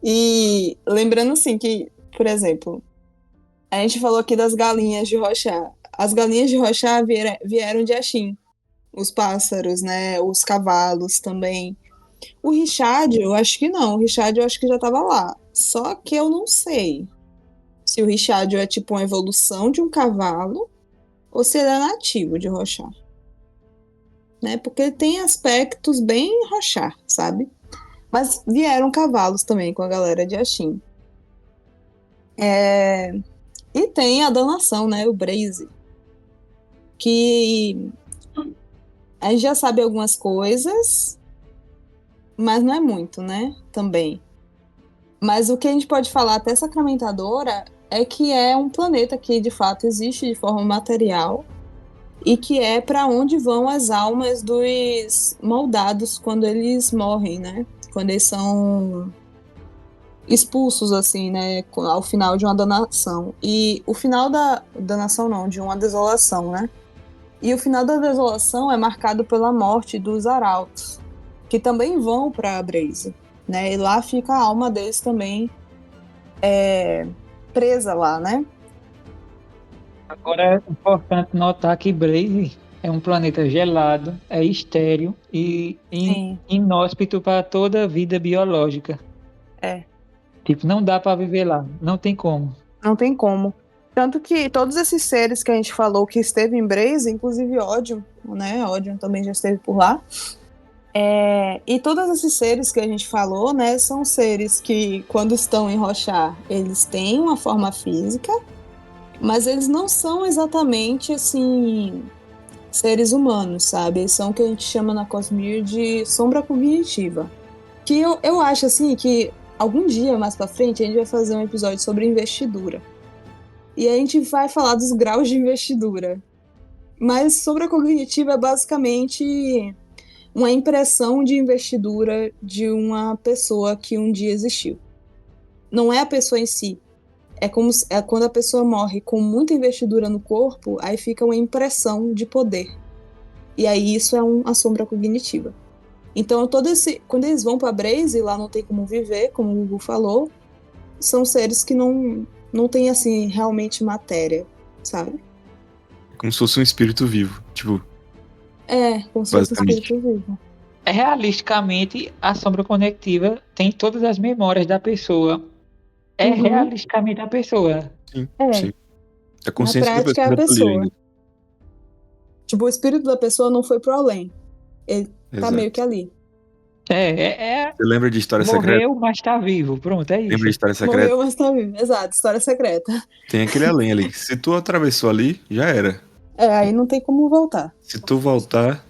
E lembrando assim que, por exemplo, a gente falou aqui das galinhas de Rochar. As galinhas de Rochar vieram de Ashyn. Os pássaros, né? Os cavalos também. O Richard, eu acho que não. O Richard, eu acho que já estava lá. Só que eu não sei se o Richard é tipo uma evolução de um cavalo ou se ele é nativo de Rochar. Né? Porque ele tem aspectos bem Rochar, sabe? Mas vieram cavalos também com a galera de Ashyn. E tem a danação, né? O Braze. Que a gente já sabe algumas coisas, mas não é muito, né? Também. Mas o que a gente pode falar até sacramentadora é que é um planeta que de fato existe de forma material e que é para onde vão as almas dos moldados quando eles morrem, né? Quando eles são expulsos, assim, né? Ao final de uma danação. E o final da danação, não, de uma desolação, né? E o final da desolação é marcado pela morte dos arautos, que também vão para a Braze, né? E lá fica a alma deles também presa lá, né? Agora é importante notar que Braze é um planeta gelado, é estéril e Sim. inóspito para toda a vida biológica. É. Tipo, não dá para viver lá, não tem como. Não tem como. Tanto que todos esses seres que a gente falou que esteve em Braze, inclusive Odium, né? Odium também já esteve por lá. E todos esses seres que a gente falou, né, são seres que, quando estão em Rochar, eles têm uma forma física, mas eles não são exatamente, assim, seres humanos, sabe? Eles são o que a gente chama na Cosmere de sombra cognitiva. Que eu acho, assim, que algum dia mais pra frente a gente vai fazer um episódio sobre investidura. E a gente vai falar dos graus de investidura. Mas sombra cognitiva é basicamente uma impressão de investidura de uma pessoa que um dia existiu. Não é a pessoa em si. É quando a pessoa morre com muita investidura no corpo, aí fica uma impressão de poder. E aí isso é uma sombra cognitiva. Então, quando eles vão para Braze, lá não tem como viver, como o Gugu falou, são seres que não têm, assim, realmente matéria, sabe? Como se fosse um espírito vivo. Tipo, Como se fosse um espírito vivo. Realisticamente, a sombra conectiva tem todas as memórias da pessoa. Realisticamente a pessoa. sim, É. sim. A consciência Na da prática é a pessoa tá ali pessoa. ainda. Tipo, o espírito da pessoa não foi pro além. Ele tá Exato. meio que ali. Você lembra de História Secreta? Morreu, mas tá vivo. Pronto, é isso. Lembra de História Secreta? Morreu, mas tá vivo. Exato, história secreta. Tem aquele além ali. Se tu atravessou ali, já era. Aí não tem como voltar. Se tu voltar,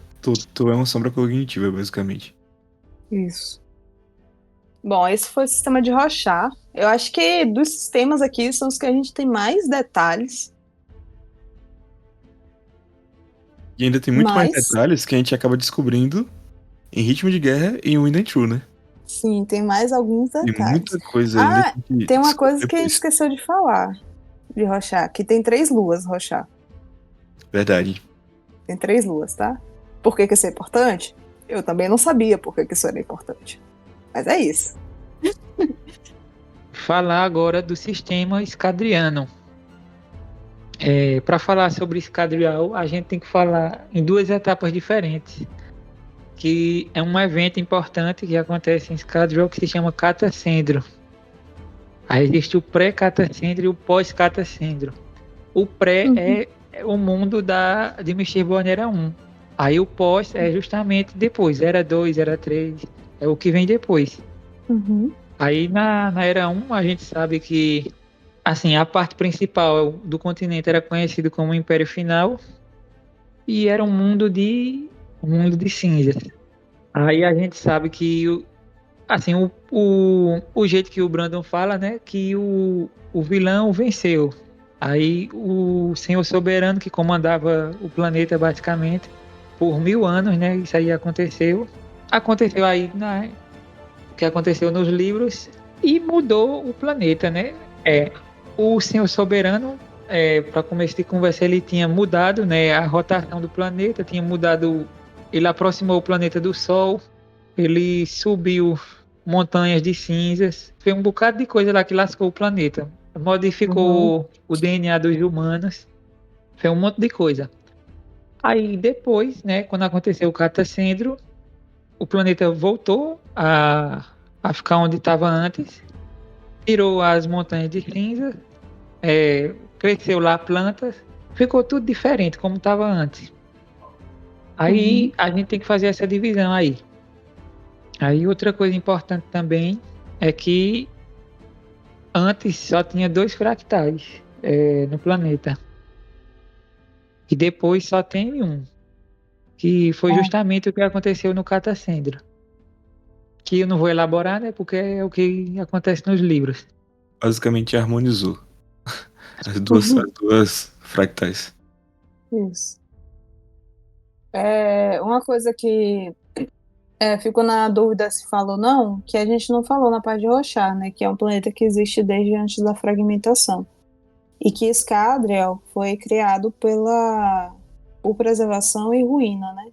tu é uma sombra cognitiva, basicamente. Isso. Bom, esse foi o sistema de Rorschach. Eu acho que dos sistemas aqui são os que a gente tem mais detalhes. E ainda tem muito mais detalhes que a gente acaba descobrindo em Ritmo de Guerra e em Wind and True, né? Sim, tem mais alguns detalhes. Tem muita coisa ainda. Tem uma coisa que a gente esqueceu de falar de Rorschach, que tem 3 luas, Rorschach. Verdade. Tem 3 luas, tá? Por que isso é importante? Eu também não sabia por que isso era importante. Mas é isso. Falar agora do sistema escadriano. Para falar sobre escadrial, a gente tem que falar em 2 etapas diferentes. Que é um evento importante que acontece em Escadrial que se chama Catacendro. Aí existe o pré-Catacendro e o pós-Catacendro. O pré é o mundo de Mistborn Era 1. Aí o pós é justamente depois, Era 2, Era 3, é o que vem depois. Aí na Era 1 a gente sabe que assim, a parte principal do continente era conhecido como Império Final e era um mundo de cinzas. Aí a gente sabe que assim, o jeito que o Brandon fala, né, que o vilão venceu. Aí o Senhor Soberano que comandava o planeta basicamente por 1000 anos, né, isso aí aconteceu aí, né, o que aconteceu nos livros e mudou o planeta, né, o Senhor Soberano, para começo de conversa, ele tinha mudado, né, a rotação do planeta, tinha mudado, ele aproximou o planeta do Sol, ele subiu montanhas de cinzas, fez um bocado de coisa lá que lascou o planeta, modificou o DNA dos humanos, fez um monte de coisa. Aí depois, né, quando aconteceu o Catacendro, o planeta voltou a ficar onde estava antes, tirou as montanhas de cinza, cresceu lá plantas, ficou tudo diferente como estava antes. Aí a gente tem que fazer essa divisão aí. Aí outra coisa importante também é que antes só tinha 2 fractais no planeta. E depois só tem um, que foi justamente o que aconteceu no Catacendro. Que eu não vou elaborar, né? Porque é o que acontece nos livros. Basicamente harmonizou as duas fractais. Isso. Uma coisa que ficou na dúvida se falou ou não, que a gente não falou na parte de Rochar, né? Que é um planeta que existe desde antes da fragmentação. E que Escadriel foi criado por preservação e ruína, né?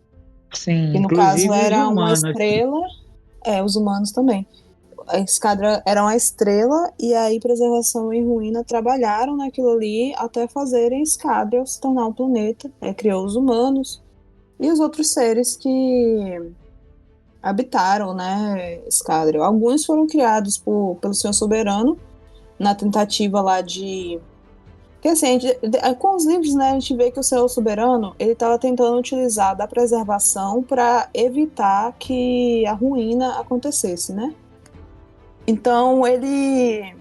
Sim, que no inclusive caso era os uma humanos. estrela, os humanos também. A escadra era uma estrela e aí preservação e ruína trabalharam naquilo ali até fazerem Escadriel se tornar um planeta. Criou os humanos e os outros seres que habitaram, né, Escadriel. Alguns foram criados pelo Senhor Soberano na tentativa lá de... Porque assim, com os livros, né, a gente vê que o Senhor Soberano, ele estava tentando utilizar da preservação para evitar que a ruína acontecesse, né? Então, ele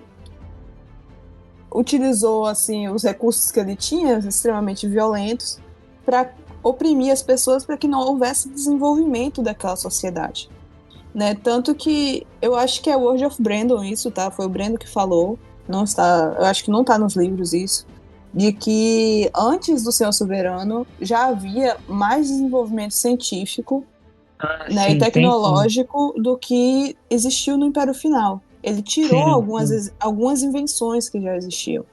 utilizou, assim, os recursos que ele tinha, extremamente violentos, para oprimir as pessoas para que não houvesse desenvolvimento daquela sociedade, né? Tanto que eu acho que é Word of Brandon isso, tá? Foi o Brandon que falou, não está, eu acho que não está nos livros isso, de que antes do Senhor Soberano já havia mais desenvolvimento científico, né, e Sim, tecnológico do que existiu no Império Final. Ele tirou algumas invenções que já existiam.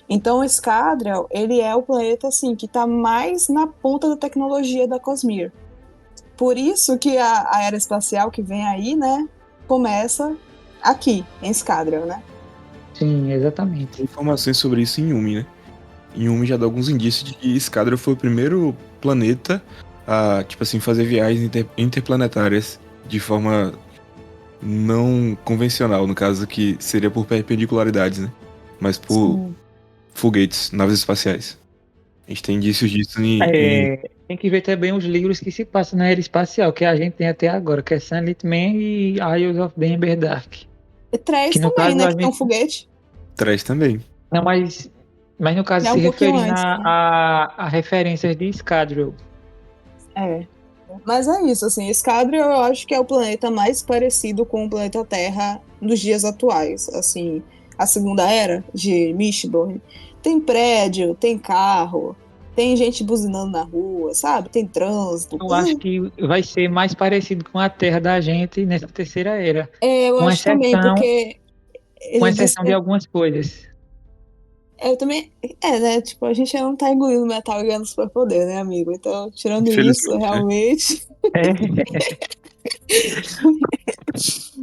Então, o Escadriel, ele é o planeta assim, que está mais na ponta da tecnologia da Cosmere. Por isso que a era espacial que vem aí, né, começa aqui, em Escadriel, né? Sim, exatamente. Tem informações sobre isso em Yumi, né? Em Yumi já dá alguns indícios de que Escadriel foi o primeiro planeta a, tipo assim, fazer viagens interplanetárias de forma não convencional, no caso que seria por perpendicularidades, né? Mas por foguetes, naves espaciais. A gente tem indícios disso Tem que ver também os livros que se passam na era espacial, que a gente tem até agora, que é Sunlit Man e Isles of the Ember Dark. E Três que no também, caso, né? a Que tem um gente... foguete. Três também. Não, mas no caso, Já se um pouquinho referindo antes, né? a referências de Escadriel. Mas é isso, assim, Escadriel eu acho que é o planeta mais parecido com o planeta Terra nos dias atuais. Assim, a segunda era de Mistborn. Tem prédio, tem carro, tem gente buzinando na rua, sabe? Tem trânsito. Eu acho que vai ser mais parecido com a Terra da gente nessa terceira era. Eu Com acho também, exceção, porque com ele disse exceção de que... algumas coisas. Eu também... né? Tipo, a gente não tá engolindo metal e ganhando superpoder, né, amigo? Então, tirando isso, Infelizmente, né? realmente...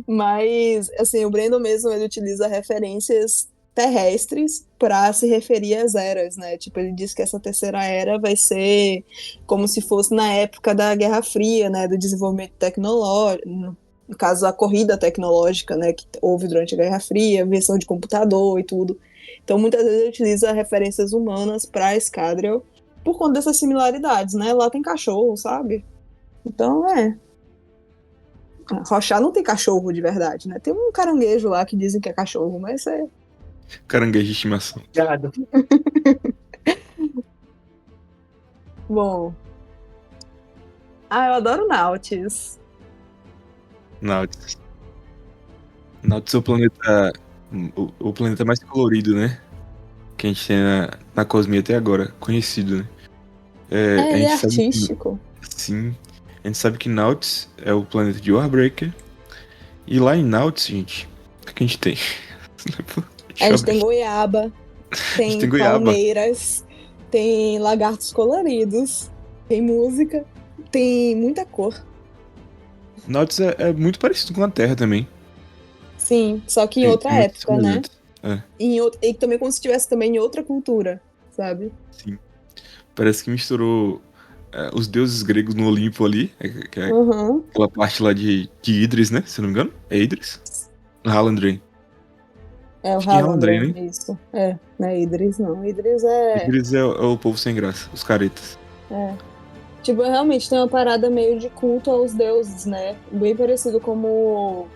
Mas, assim, o Brandon mesmo, ele utiliza referências terrestres para se referir às eras, né? Tipo, ele diz que essa terceira era vai ser como se fosse na época da Guerra Fria, né? Do desenvolvimento tecnológico, no caso, a corrida tecnológica, né? Que houve durante a Guerra Fria, versão de computador e tudo. Então, muitas vezes ele utiliza referências humanas para Escadriel por conta dessas similaridades, né? Lá tem cachorro, sabe? Então, Rochar não tem cachorro de verdade, né? Tem um caranguejo lá que dizem que é cachorro, mas Caranguejo de estimação. Gado. Bom. Eu adoro Nautilus. Nautilus. Nautilus é o planeta. O planeta mais colorido, né? Que a gente tem na Cosmia até agora, conhecido, né? A Ele é gente sabe artístico. sim. A gente sabe que Nautilus é o planeta de Warbreaker. E lá em Nautilus, gente, o que a gente tem? A gente tem goiaba, tem goiaba. palmeiras, tem lagartos coloridos, tem música, tem muita cor. Nautilus é muito parecido com a Terra também. Sim, só que em Tem outra muitas época, né? semelhanças. É, E também como se estivesse também em outra cultura, sabe? sim. Parece que misturou os deuses gregos no Olimpo ali, que é Uhum. aquela parte lá de Idris, né? Se não me engano. É Idris? Halandren. É o Acho que é Halandren, Halandren, né? isso. Não é Idris, não. Idris é. Idris é o povo sem graça, os caretas. É. Tipo, realmente tem uma parada meio de culto aos deuses, né? Bem parecido como.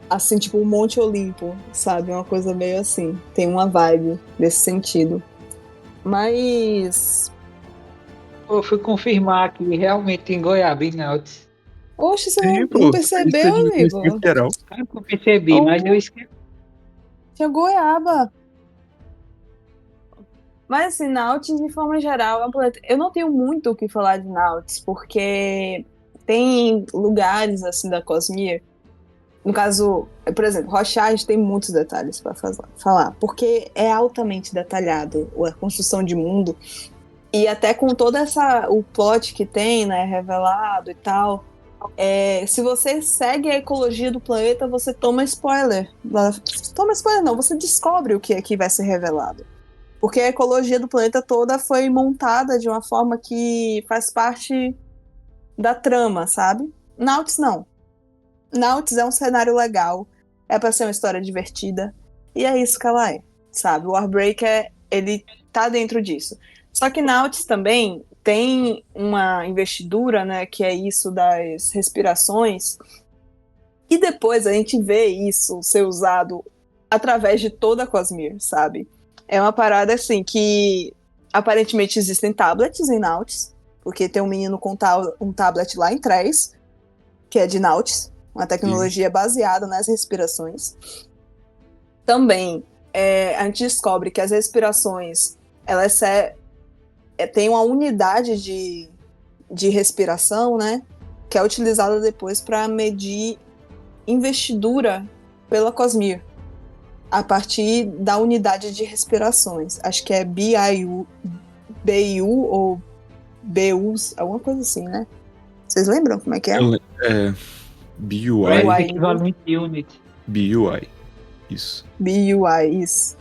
Assim, tipo, o Monte Olimpo, sabe? Uma coisa meio assim. Tem uma vibe desse sentido. Mas. Eu fui confirmar que realmente tem goiaba em Nautilus. Oxe, você Sim, não pô. Isso é percebeu, de conhecimento amigo? geral. Claro que eu percebi, mas eu Oh, esqueci. tinha goiaba. Mas assim, Nautilus, de forma geral, é um planeta. Eu não tenho muito o que falar de Nautilus, porque tem lugares assim da Cosmere. No caso, por exemplo, Rochard tem muitos detalhes para falar, porque é altamente detalhado a construção de mundo e até com toda essa o plot que tem, né, revelado e tal. Se você segue a ecologia do planeta, você toma spoiler. Toma spoiler não, você descobre o que aqui vai ser revelado. Porque a ecologia do planeta toda foi montada de uma forma que faz parte da trama, sabe? Nautilus não. Nautilus é um cenário legal, é pra ser uma história divertida, e é isso que ela é, sabe? O Warbreaker, ele tá dentro disso. Só que Nautilus também tem uma investidura, né, que é isso das respirações, e depois a gente vê isso ser usado através de toda a Cosmere, sabe? É uma parada assim que aparentemente existem tablets em Nautilus, porque tem um menino com um tablet lá em Trés, que é de Nautilus, uma tecnologia baseada nas respirações. Também a gente descobre que as respirações elas têm uma unidade de respiração, né, que é utilizada depois para medir investidura pela Cosmere a partir da unidade de respirações. Acho que é BIU ou BU, alguma coisa assim, né? Vocês lembram como é que é? BUI. Breath BUI. Equivalent Unit. BUI. Isso. BUI, isso.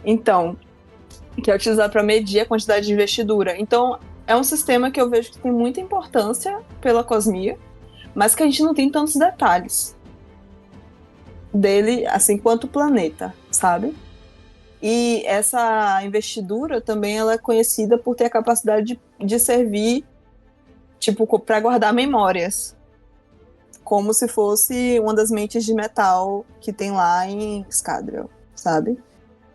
Então, que é utilizado para medir a quantidade de investidura. Então, é um sistema que eu vejo que tem muita importância pela Cosmia, mas que a gente não tem tantos detalhes dele, assim, quanto o planeta, sabe? E essa investidura também ela é conhecida por ter a capacidade de servir, tipo, para guardar memórias, como se fosse uma das mentes de metal que tem lá em Scadrial, sabe?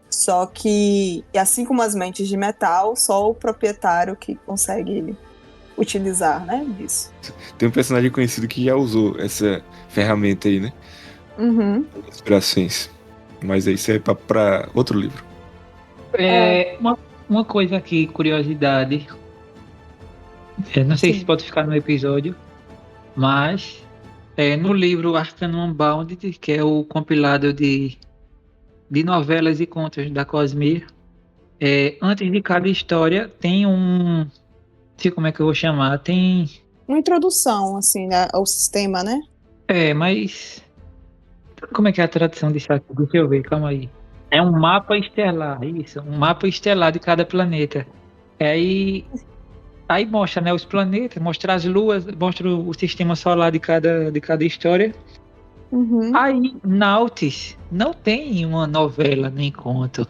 Só que, assim como as mentes de metal, só o proprietário que consegue utilizar, né, disso. Tem um personagem conhecido que já usou essa ferramenta aí, né? Uhum. Inspirações. Mas isso é pra outro livro. Uma coisa aqui, curiosidade. Não sei Sim. se pode ficar no episódio, mas no livro Arcanum Unbound, que é o compilado de novelas e contos da Cosmere, antes de cada história tem não sei como é que eu vou chamar, tem... Uma introdução, assim, né, ao sistema, né? Mas... Como é que é a tradução disso aqui? Deixa eu ver, calma aí. É um mapa estelar, isso, um mapa estelar de cada planeta. Aí mostra, né, os planetas, mostra as luas, mostra o sistema solar de cada história. Uhum. Aí, Nautilus não tem uma novela nem conto,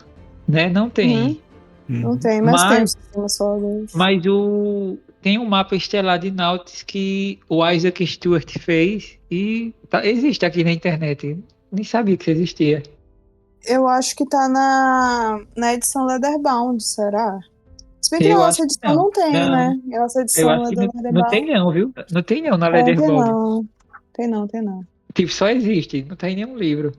né? Não tem. Não tem, mas tem um sistema solar. Mas tem um mapa estelar de Nautilus que o Isaac Stewart fez e existe aqui na internet. Nem sabia que isso existia. Eu acho que tá na edição Leatherbound, será? Se bem que na Eu nossa acho que edição não. não tem, Não, né? Na nossa eu edição acho que não tem Leatherbound. não, viu? Não tem não na Tem Leatherboard. não. Tem não, tem não. Tipo, só existe, não tem nenhum livro.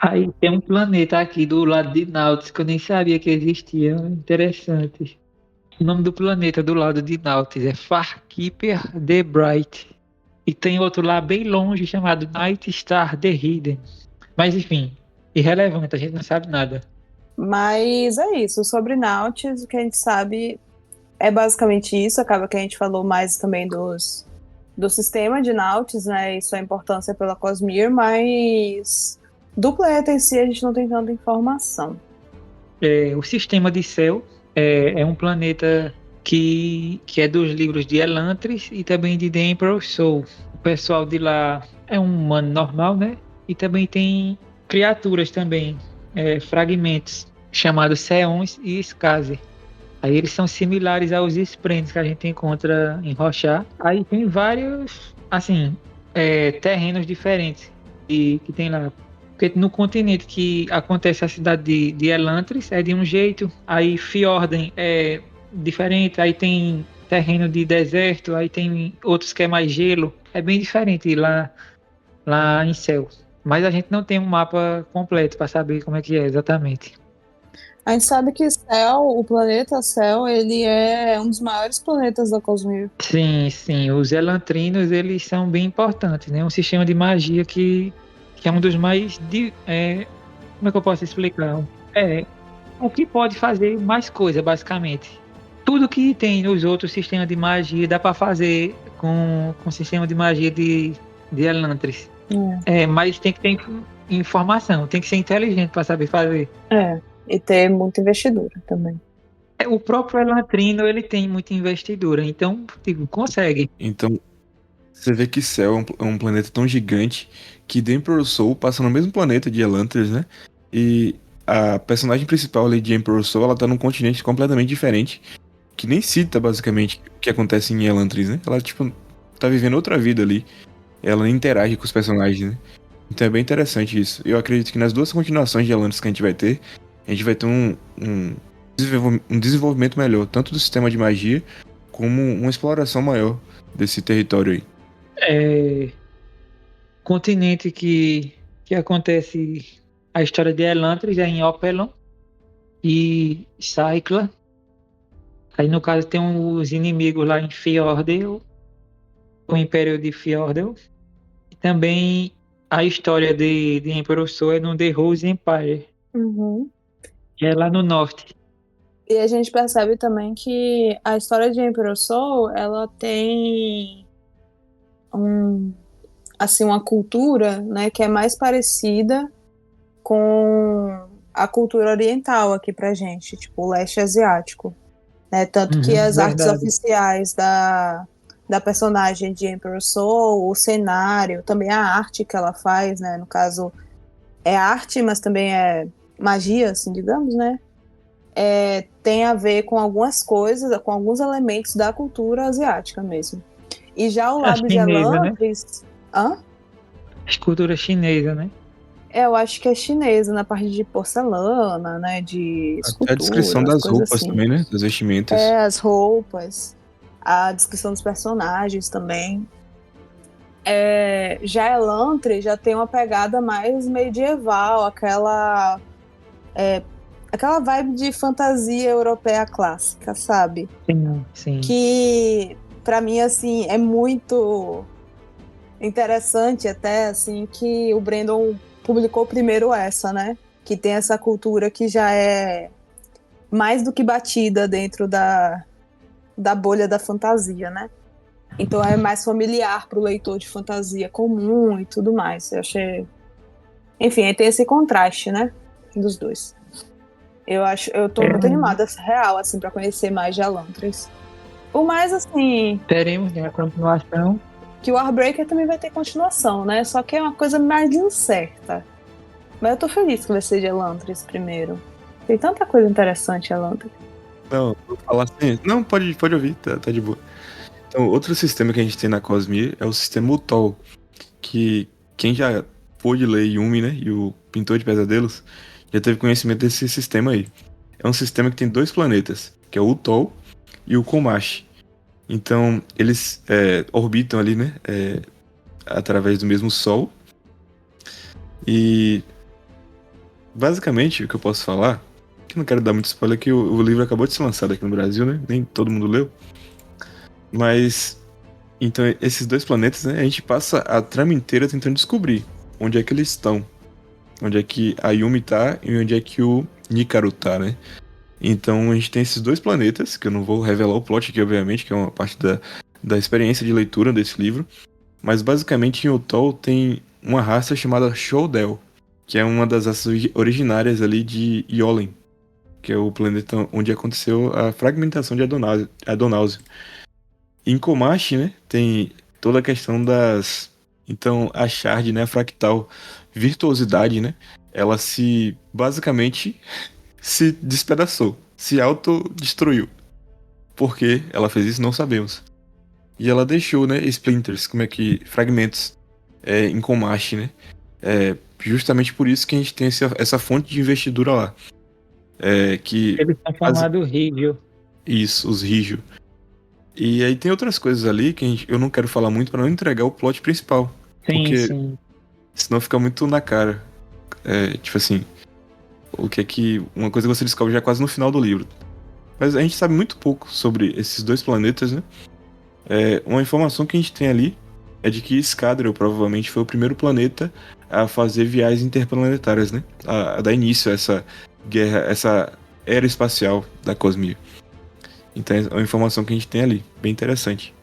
Aí tem um planeta aqui do lado de Nautilus que eu nem sabia que existia. Interessante. O nome do planeta do lado de Nautilus é Farkeeper the Bright. E tem outro lá bem longe chamado Night Star the Hidden. Mas enfim, irrelevante, a gente não sabe nada. Mas é isso, sobre Nautilus, o que a gente sabe é basicamente isso. Acaba que a gente falou mais também do sistema de Nautilus, né, e sua importância pela Cosmere, mas do planeta em si a gente não tem tanta informação. O sistema de Cell é um planeta que é dos livros de Elantris e também de The Emperor's Soul. O pessoal de lá é um humano normal, né? E também tem criaturas também, fragmentos, chamados Seons e Skazi. Aí eles são similares aos Sprints que a gente encontra em Rochar. Aí tem vários, assim, terrenos diferentes que tem lá. Porque no continente que acontece a cidade de Elantris é de um jeito, aí Fjorden é diferente, aí tem terreno de deserto, aí tem outros que é mais gelo. É bem diferente lá em Céu. Mas a gente não tem um mapa completo para saber como é que é exatamente. A gente sabe que o planeta Cell, ele é um dos maiores planetas da Cosmere. Sim, os elantrinos, eles são bem importantes, né? Um sistema de magia que é um dos mais... como é que eu posso explicar? O que pode fazer mais coisa, basicamente. Tudo que tem nos outros sistemas de magia dá para fazer com o sistema de magia de Elantris. Mas tem que ter informação, tem que ser inteligente para saber fazer. E ter muita investidura também. O próprio Elantrino, ele tem muita investidura, então, consegue. Então, você vê que Cell é um planeta tão gigante que The Emperor's Soul passa no mesmo planeta de Elantris, né? E a personagem principal ali de Emperor's Soul, ela tá num continente completamente diferente, que nem cita basicamente o que acontece em Elantris, né? Ela, tipo, tá vivendo outra vida ali. Ela nem interage com os personagens, né? Então é bem interessante isso. Eu acredito que nas duas continuações de Elantris que a gente vai ter um desenvolvimento melhor, tanto do sistema de magia, como uma exploração maior desse território aí. Continente que acontece a história de Elantris é em Opelon e Cycla. Aí no caso tem os inimigos lá em Fjordell, o Império de Fjordell. E também a história de Emperor Soul é no The Rose Empire, que é lá no norte. E a gente percebe também que a história de Emperor Soul, ela tem uma cultura, né, que é mais parecida com a cultura oriental aqui pra gente, tipo o leste asiático, né? Tanto que as artes oficiais da personagem de Emperor Soul, o cenário, também a arte que ela faz, né? No caso, é arte, mas também é magia, assim, digamos, né? Tem a ver com algumas coisas, com alguns elementos da cultura asiática mesmo. E já o lado de Elantris... Né? Hã? Escultura chinesa, né? Eu acho que é chinesa, na parte de porcelana, né? De escultura. Até a descrição das roupas assim. também, né? Das vestimentas. As roupas. A descrição dos personagens também. Já Elantris já tem uma pegada mais medieval, aquela vibe de fantasia europeia clássica, sabe? Sim. Que, pra mim, assim, é muito interessante até, assim, que o Brandon publicou primeiro essa, né? Que tem essa cultura que já é mais do que batida dentro da bolha da fantasia, né? Então é mais familiar pro leitor de fantasia comum e tudo mais. Eu achei... Enfim, aí tem esse contraste, né? Dos dois. Eu tô muito animada, real, assim, pra conhecer mais de Elantris. O mais, assim... Teremos, né, a continuação. Que o Warbreaker também vai ter continuação, né? Só que é uma coisa mais incerta. Mas eu tô feliz que vai ser de Elantris primeiro. Tem tanta coisa interessante em Elantris. Não, vou falar assim... Não, pode ouvir, tá de boa. Então, outro sistema que a gente tem na Cosmere é o sistema Utol, que quem já pôde ler Yumi, né, e o Pintor de Pesadelos, já teve conhecimento desse sistema aí. É um sistema que tem dois planetas, que é o Utol e o Komachi. Então, eles orbitam ali, né, através do mesmo Sol. E, basicamente, o que eu posso falar, que não quero dar muito spoiler, que o livro acabou de ser lançado aqui no Brasil, né, nem todo mundo leu. Mas, então, esses dois planetas, né, a gente passa a trama inteira tentando descobrir onde é que eles estão. onde é que a Yumi tá e onde é que o Nícaro tá, né? Então a gente tem esses dois planetas, que eu não vou revelar o plot aqui, obviamente, que é uma parte da experiência de leitura desse livro. Mas basicamente em Utol tem uma raça chamada Shoudel, que é uma das raças originárias ali de Yolen, que é o planeta onde aconteceu a fragmentação de Adonausia. Em Komachi, né, tem toda a questão das... Então, a Shard, né, a fractal virtuosidade, né, ela basicamente, se despedaçou, se autodestruiu. Por que ela fez isso, não sabemos. E ela deixou, né, splinters, fragmentos em Komachi, né. Justamente por isso que a gente tem essa fonte de investidura lá. Eles são chamados Rígio. Isso, os Rígio. E aí tem outras coisas ali que eu não quero falar muito pra não entregar o plot principal. Porque senão fica muito na cara. Tipo assim, uma coisa que você descobre já quase no final do livro. Mas a gente sabe muito pouco sobre esses dois planetas, né? Uma informação que a gente tem ali é de que Scadrial provavelmente foi o primeiro planeta a fazer viagens interplanetárias, né? A dar início a essa guerra, essa era espacial da Cosmere. Então é uma informação que a gente tem ali, bem interessante.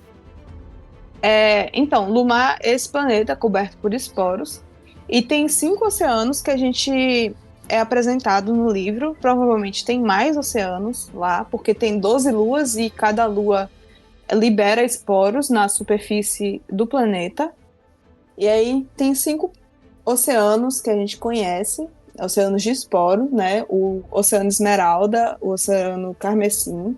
Então, Lumar é esse planeta coberto por esporos e tem 5 oceanos que a gente é apresentado no livro. Provavelmente tem mais oceanos lá, porque tem 12 luas e cada lua libera esporos na superfície do planeta. E aí tem 5 oceanos que a gente conhece, oceanos de esporo, né? O Oceano Esmeralda, o Oceano Carmesim.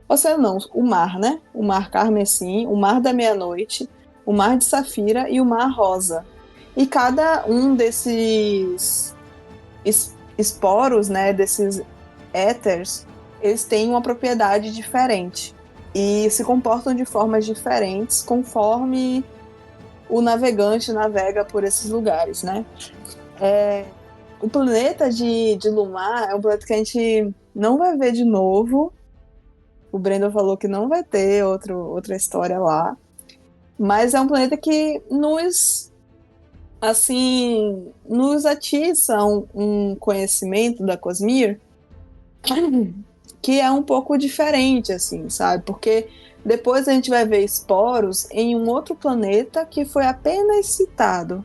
Oceano não, o mar, né? O Mar Carmesim, o Mar da Meia-Noite, o Mar de Safira e o Mar Rosa. E cada um desses esporos, né? Desses éteres, eles têm uma propriedade diferente e se comportam de formas diferentes conforme o navegante navega por esses lugares, né? O planeta de Lumar é um planeta que a gente não vai ver de novo. O Brandon falou que não vai ter outra história lá. Mas é um planeta que nos atiça um conhecimento da Cosmere que é um pouco diferente, assim, sabe? Porque depois a gente vai ver esporos em um outro planeta que foi apenas citado.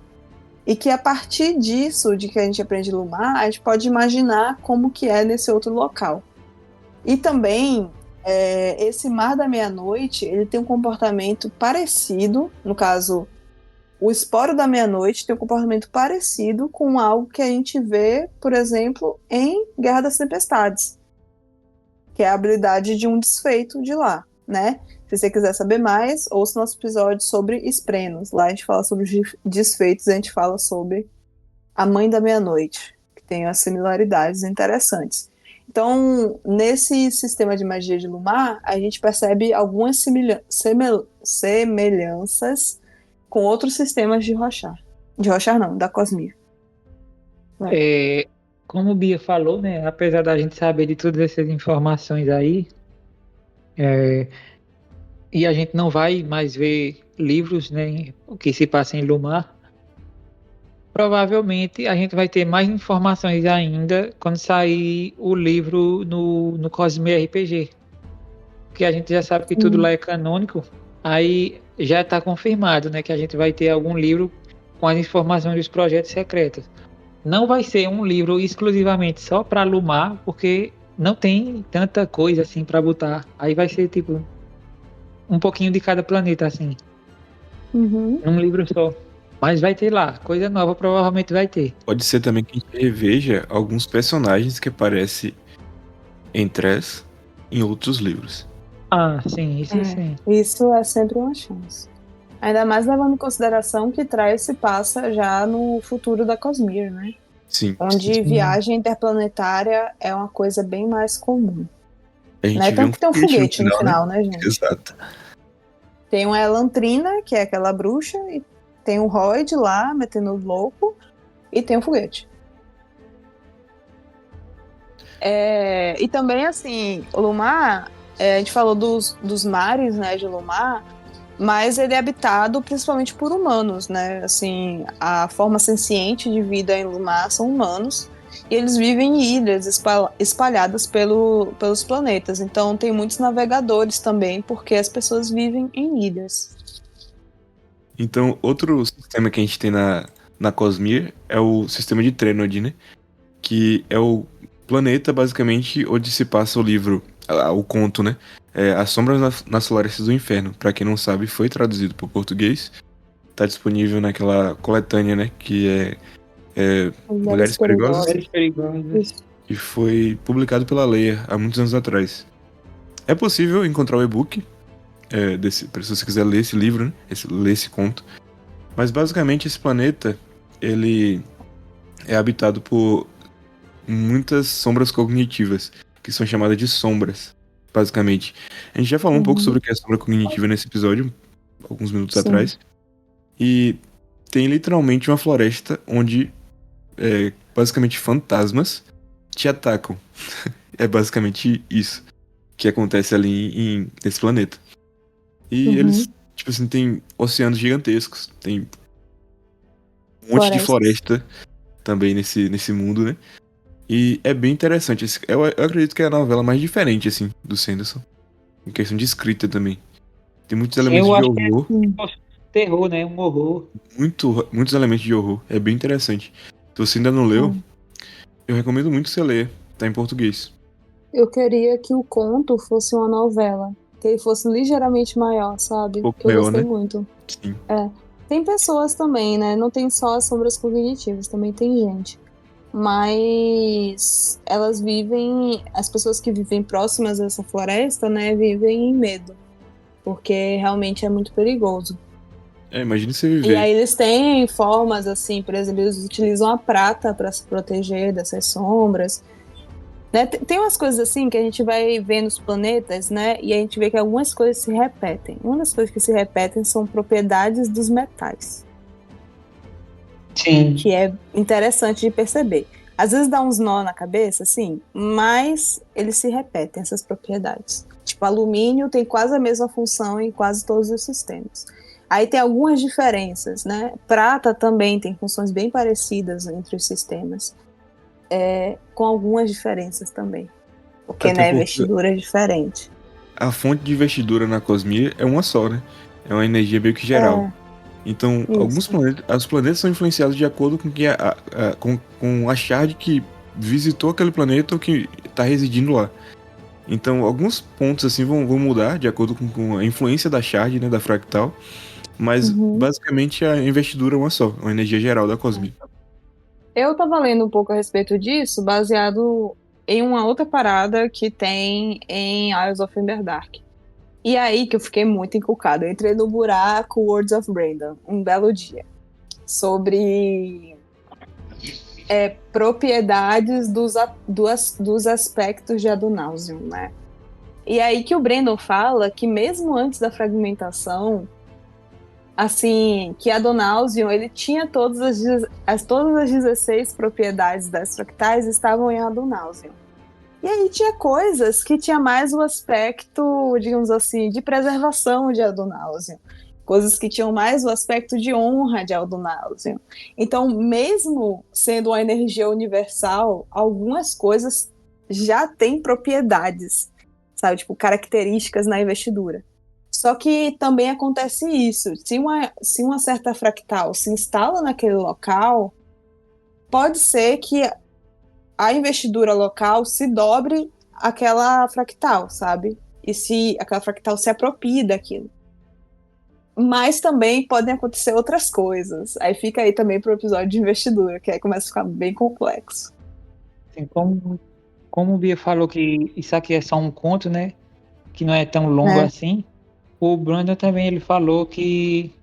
E que a partir disso, de que a gente aprende Lumar, a gente pode imaginar como que é nesse outro local. E também, esse Mar da Meia-Noite, ele tem um comportamento parecido, no caso, o esporo da Meia-Noite tem um comportamento parecido com algo que a gente vê, por exemplo, em Guerra das Tempestades, que é a habilidade de um desfeito de lá, né? Se você quiser saber mais, ouça nosso episódio sobre Esprenos. Lá a gente fala sobre os desfeitos, a gente fala sobre a Mãe da Meia-Noite, que tem as similaridades interessantes. Então, nesse sistema de magia de Lumar, a gente percebe algumas semelhanças com outros sistemas de Roshar. De Roshar não, da Cosmere. Como o Bia falou, né? Apesar da gente saber de todas essas informações aí, e a gente não vai mais ver livros, né? O que se passa em Lumar. Provavelmente a gente vai ter mais informações ainda quando sair o livro no Cosmere RPG. Porque a gente já sabe que tudo lá é canônico. Aí já está confirmado, né? Que a gente vai ter algum livro com as informações dos projetos secretos. Não vai ser um livro exclusivamente só para Lumar, porque não tem tanta coisa assim para botar. Aí vai ser tipo um pouquinho de cada planeta assim, num livro só. Mas vai ter lá, coisa nova provavelmente vai ter. Pode ser também que a gente reveja alguns personagens que aparecem em Tres em outros livros. Ah, sim, isso sim. Isso é sempre uma chance. Ainda mais levando em consideração que Traes se passa já no futuro da Cosmere, né? Sim. Onde viagem interplanetária é uma coisa bem mais comum. A gente né? Tanto que tem um foguete no final, né, gente? Exato. Tem uma Elantrina, que é aquela bruxa, e tem um Royd lá, metendo louco, e tem um foguete. E também, assim, o Lumar, a gente falou dos mares, né, de Lumar, mas ele é habitado principalmente por humanos, né? Assim, a forma senciente de vida em Lumar são humanos, e eles vivem em ilhas espalhadas pelos planetas. Então tem muitos navegadores também, porque as pessoas vivem em ilhas. Então, outro sistema que a gente tem na Cosmere é o sistema de Trenord, né? Que é o planeta, basicamente, onde se passa o livro, o conto, né? As Sombras nas Florestas do Inferno. Pra quem não sabe, foi traduzido para o português. Tá disponível naquela coletânea, né? Que é Mulheres Perigosas. Mulheres Perigosas. E foi publicado pela Leia há muitos anos atrás. É possível encontrar o e-book, se você quiser ler esse livro, né? Ler esse conto. Mas basicamente esse planeta, ele é habitado por muitas sombras cognitivas, que são chamadas de sombras, basicamente. A gente já falou um pouco sobre o que é sombra cognitiva nesse episódio, alguns minutos atrás. E tem literalmente uma floresta onde basicamente fantasmas te atacam. É basicamente isso que acontece ali nesse planeta. E eles, tipo assim, tem oceanos gigantescos, tem um monte de floresta também nesse mundo, né? E é bem interessante. Eu acredito que é a novela mais diferente, assim, do Sanderson. Em questão de escrita também. Tem muitos elementos de horror. Terror, né? Um horror. Muitos elementos de horror. É bem interessante. Se você ainda não leu, eu recomendo muito que você leia. Tá em português. Eu queria que o conto fosse uma novela. Que ele fosse ligeiramente maior, sabe? Pouco que eu maior, gostei né? muito. Sim. Tem pessoas também, né? Não tem só as sombras cognitivas, também tem gente. Mas elas vivem, as pessoas que vivem próximas dessa floresta, né, vivem em medo, porque realmente é muito perigoso. Imagina você viver. E aí eles têm formas assim, por exemplo, eles utilizam a prata para se proteger dessas sombras, né? Tem umas coisas assim que a gente vai ver nos planetas, né, e a gente vê que algumas coisas se repetem. Uma das coisas que se repetem são propriedades dos metais. Sim. Que é interessante de perceber. Às vezes dá uns nó na cabeça, assim, mas eles se repetem, essas propriedades. Tipo, alumínio tem quase a mesma função em quase todos os sistemas. Aí tem algumas diferenças, né? Prata também tem funções bem parecidas entre os sistemas, com algumas diferenças também. Porque, né, investidura é diferente. A fonte de investidura na Cosmere é uma só, né? É uma energia meio que geral. Então, os planetas são influenciados de acordo com, com a shard que visitou aquele planeta ou que está residindo lá. Então, alguns pontos assim vão mudar de acordo com a influência da shard, né, da fractal. Mas, basicamente, a investidura é uma só, uma energia geral da Cosmere. Eu tava lendo um pouco a respeito disso, baseado em uma outra parada que tem em Isles of Emberdark. E aí que eu fiquei muito encucada. Eu entrei no buraco Words of Brandon, um belo dia, sobre propriedades dos aspectos de Adonausium, né? E aí que o Brandon fala que mesmo antes da fragmentação, assim, que Adonausium, ele tinha todas as 16 propriedades das fractais estavam em Adonausium. E aí tinha coisas que tinha mais o aspecto, digamos assim, de preservação de Adonausium. Coisas que tinham mais o aspecto de honra de Adonausium. Então, mesmo sendo uma energia universal, algumas coisas já têm propriedades, sabe? Tipo, características na investidura. Só que também acontece isso. Se uma certa fractal se instala naquele local, pode ser que a investidura local se dobre aquela fractal, sabe? E se aquela fractal se aproprie daquilo. Mas também podem acontecer outras coisas. Aí fica aí também pro episódio de investidura, que aí começa a ficar bem complexo. Assim, como o Bia falou que isso aqui é só um conto, né? Que não é tão longo assim. O Brandon também ele falou que,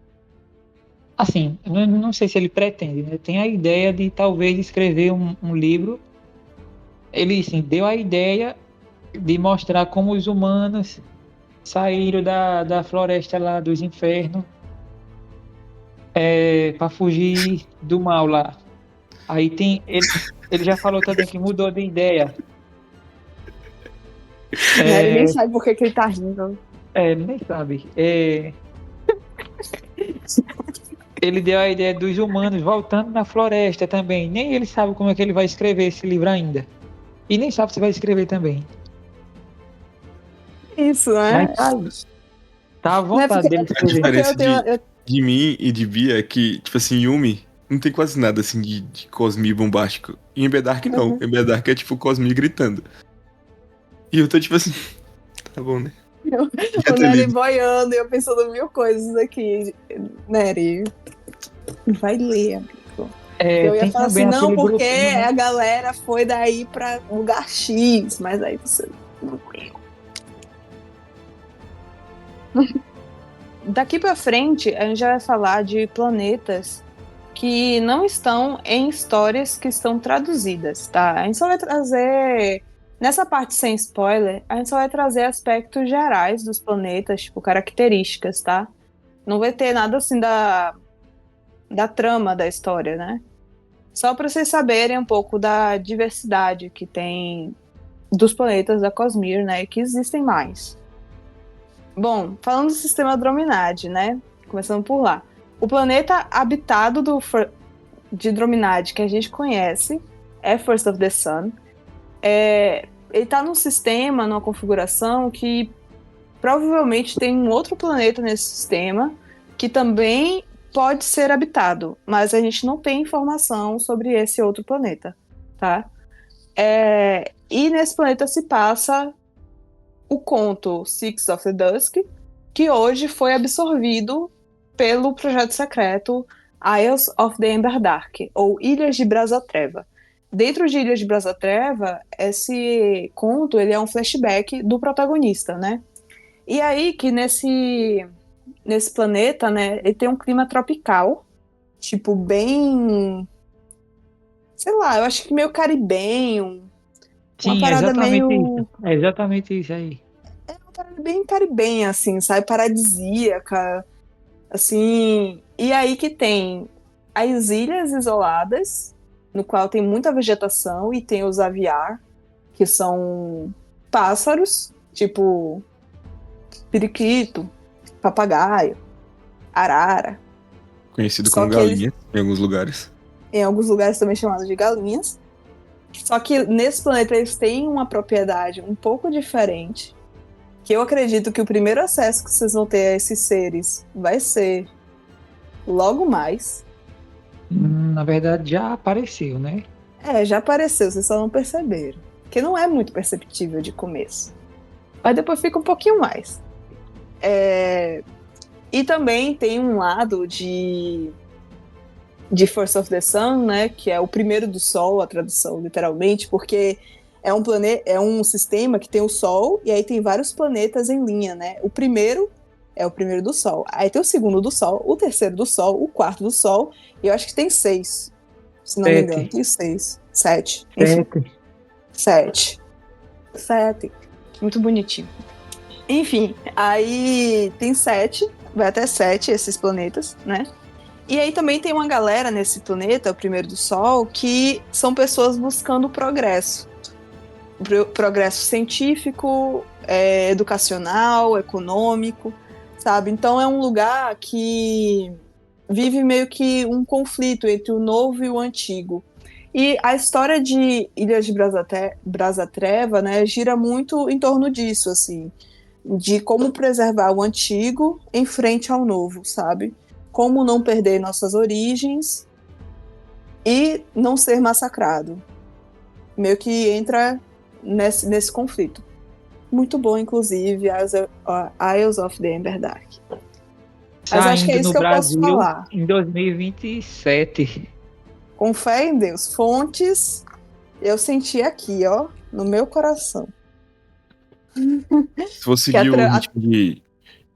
assim, não sei se ele pretende, né? Tem a ideia de talvez escrever um livro. Ele, assim, deu a ideia de mostrar como os humanos saíram da floresta lá dos infernos para fugir do mal lá. Aí tem ele já falou também que mudou de ideia. Ele nem sabe por que ele tá rindo. Ele nem sabe. Ele deu a ideia dos humanos voltando na floresta também. Nem ele sabe como é que ele vai escrever esse livro ainda. E nem sabe se vai escrever também. Isso, né? Mas tá à Não é vontade porque, dele A escrever. diferença eu de mim e de Bia é que, tipo assim, Yumi não tem quase nada assim de Cosmi bombástico. E em Bedark não. Uhum. Em Bedark é tipo Cosmi gritando. E eu tô tipo assim, tá bom, né? Já o ter Nery lido. boiando e eu pensando mil coisas aqui. Nery, vai ler, amigo. Eu ia Tem falar assim, também não, aquele porque grupinho, né? a galera foi daí pra lugar X, mas aí você não leu. Daqui pra frente, a gente já vai falar de planetas que não estão em histórias que estão traduzidas, tá? A gente só vai trazer, nessa parte sem spoiler, a gente só vai trazer aspectos gerais dos planetas, tipo características, tá? Não vai ter nada assim da trama da história, né? Só para vocês saberem um pouco da diversidade que tem dos planetas da Cosmere, né? E que existem mais. Bom, falando do sistema Androminade, né? Começando por lá. O planeta habitado de Androminade que a gente conhece é First of the Sun. Ele está num sistema, numa configuração que provavelmente tem um outro planeta nesse sistema que também pode ser habitado, mas a gente não tem informação sobre esse outro planeta, tá? E nesse planeta se passa o conto Six of the Dusk, que hoje foi absorvido pelo projeto secreto Isles of the Ember Dark, ou Ilhas de Brasa Treva. Dentro de Ilhas de Brasa Treva, esse conto ele é um flashback do protagonista, né? E aí que nesse planeta, né, ele tem um clima tropical, tipo bem, sei lá, eu acho que meio caribenho, uma Sim, é parada exatamente isso. meio, É exatamente isso aí. uma parada bem caribenha assim, sabe, paradisíaca, assim. E aí que tem as ilhas isoladas, no qual tem muita vegetação e tem os aviar, que são pássaros, tipo periquito, papagaio, arara. Conhecido Só como que eles, galinha em alguns lugares. em alguns lugares também chamados de galinhas. Só que nesse planeta eles têm uma propriedade um pouco diferente, que eu acredito que o primeiro acesso que vocês vão ter a esses seres vai ser logo mais. Na verdade, já apareceu, né? Já apareceu, vocês só não perceberam. Que não é muito perceptível de começo. Mas depois fica um pouquinho mais. E também tem um lado de Force of the Sun, né, que é o primeiro do Sol, a tradução literalmente, porque é um sistema que tem o Sol e aí tem vários planetas em linha, né? O primeiro é o primeiro do Sol, aí tem o segundo do Sol, o terceiro do Sol, o quarto do Sol, e eu acho que tem 6, se não me engano, 7. tem 6, 7, enfim, 7. 7, 7, muito bonitinho. Enfim, aí tem 7, vai até 7 esses planetas, né? E aí também tem uma galera nesse planeta, o primeiro do Sol, que são pessoas buscando progresso. Progresso científico, educacional, econômico, sabe? Então é um lugar que vive meio que um conflito entre o novo e o antigo. E a história de Ilhas de Brasa Treva, né, gira muito em torno disso, assim, de como preservar o antigo em frente ao novo, sabe? Como não perder nossas origens e não ser massacrado. Meio que entra nesse conflito. Muito bom, inclusive, Isles of the Ember Dark. Mas acho que é Saindo isso no que eu posso Brasil falar. em 2027. Com fé em Deus. Fontes, eu senti aqui, ó, no meu coração. Se for Que a seguir o ritmo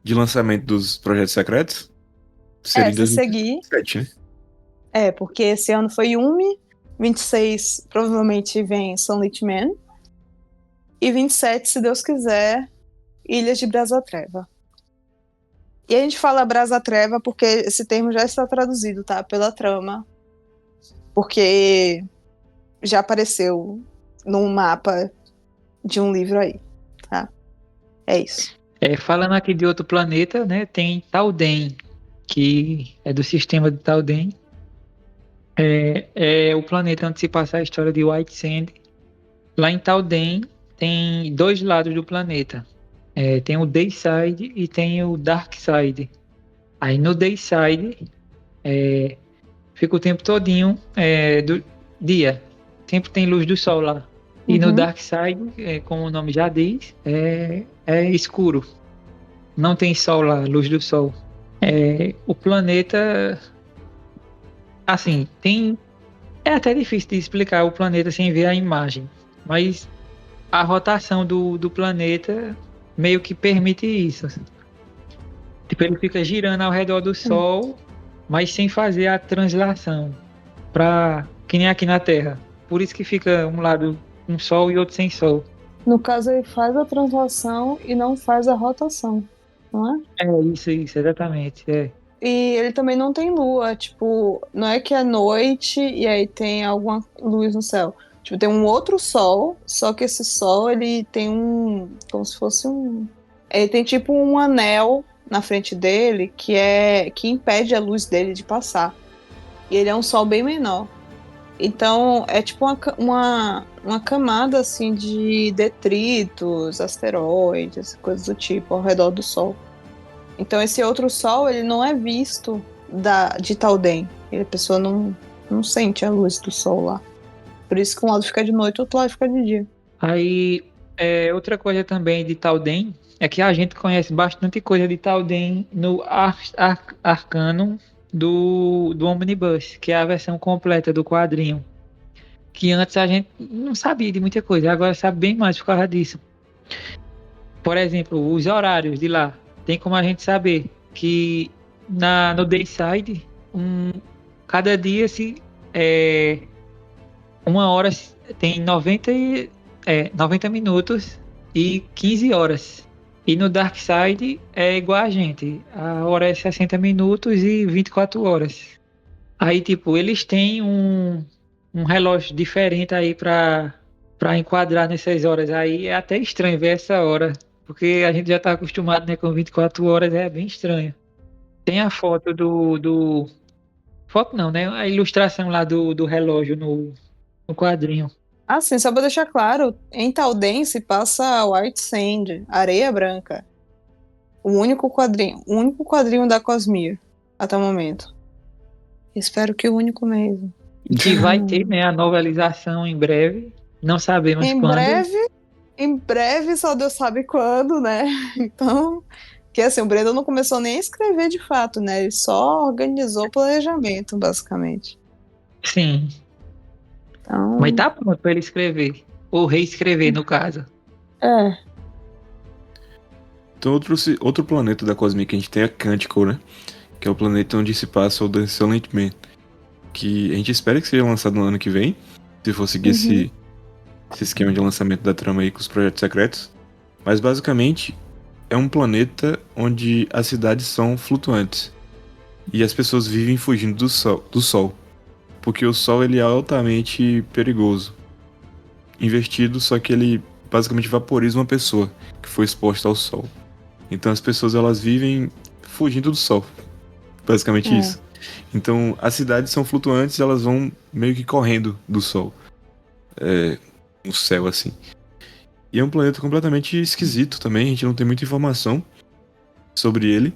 de lançamento dos projetos secretos, seria em se seguir, 2027, né? porque esse ano foi Yumi, 26 provavelmente vem Sunlit Man, e 27, se Deus quiser, Ilhas de Brasa Treva. E a gente fala Brasa Treva porque esse termo já está traduzido, tá? Pela trama. Porque já apareceu num mapa de um livro aí, tá? É isso. Falando aqui de outro planeta, né? Tem Talden. que é do sistema de Talden. É o planeta onde se passa a história de White Sand. Lá em Talden tem dois lados do planeta. Tem o Dayside e tem o Darkside. Aí no Dayside fica o tempo todinho do dia. Sempre tem luz do sol lá. E no Darkside, como o nome já diz, é escuro. Não tem sol lá, luz do sol. O planeta, assim, tem... É até difícil de explicar o planeta sem ver a imagem. Mas a rotação do planeta meio que permite isso. Tipo, ele fica girando ao redor do Sol, mas sem fazer a translação. Que nem aqui na Terra. Por isso que fica um lado com Sol e outro sem Sol. No caso, ele faz a translação e não faz a rotação, não é? Isso, exatamente. E ele também não tem lua, tipo, não é que é noite e aí tem alguma luz no céu. Tipo, tem um outro sol, só que esse sol, ele tem como se fosse ele tem tipo um anel na frente dele que impede a luz dele de passar. E ele é um sol bem menor. Então, é tipo uma camada, assim, de detritos, asteroides, coisas do tipo, ao redor do sol. Então, esse outro sol, ele não é visto de Talden. A pessoa não sente a luz do sol lá. Por isso que um lado fica de noite, o outro lado fica de dia. Aí, outra coisa também de Talden é que a gente conhece bastante coisa de Talden no Arcanum do Omnibus, que é a versão completa do quadrinho. Que antes a gente não sabia de muita coisa, agora sabe bem mais por causa disso. Por exemplo, os horários de lá. Tem como a gente saber que no Dayside, cada dia uma hora tem 90 minutos e 15 horas. E no Darkside é igual a gente. A hora é 60 minutos e 24 horas. Aí, tipo, eles têm um relógio diferente aí pra enquadrar nessas horas. Aí é até estranho ver essa hora. Porque a gente já tá acostumado, né, com 24 horas, é bem estranho. Tem a foto Foto não, né? A ilustração lá do relógio no quadrinho. Ah, sim, só pra deixar claro, em Talden se passa White Sand, areia branca. O único quadrinho da Cosmere até o momento. Espero que o único mesmo. Que vai ter, né, a novelização em breve. Não sabemos quando. Em breve, só Deus sabe quando, né? Então, que assim, o Brandon não começou nem a escrever de fato, né? Ele só organizou o planejamento, basicamente. Sim. Então... Mas tá pronto pra ele escrever. Ou reescrever, no caso. Então, outro planeta da Cosmic que a gente tem é Quantico, né? Que é o planeta onde se passa o The Silent Man. Que a gente espera que seja lançado no ano que vem. Se for seguir esse esquema de lançamento da trama aí com os projetos secretos. Mas basicamente é um planeta onde as cidades são flutuantes. E as pessoas vivem fugindo do sol. Porque o sol ele é altamente perigoso. Invertido, só que ele basicamente vaporiza uma pessoa que foi exposta ao sol. Então as pessoas elas vivem fugindo do sol. Basicamente isso. Então as cidades são flutuantes, elas vão meio que correndo do sol. No céu assim. E é um planeta completamente esquisito também, a gente não tem muita informação sobre ele.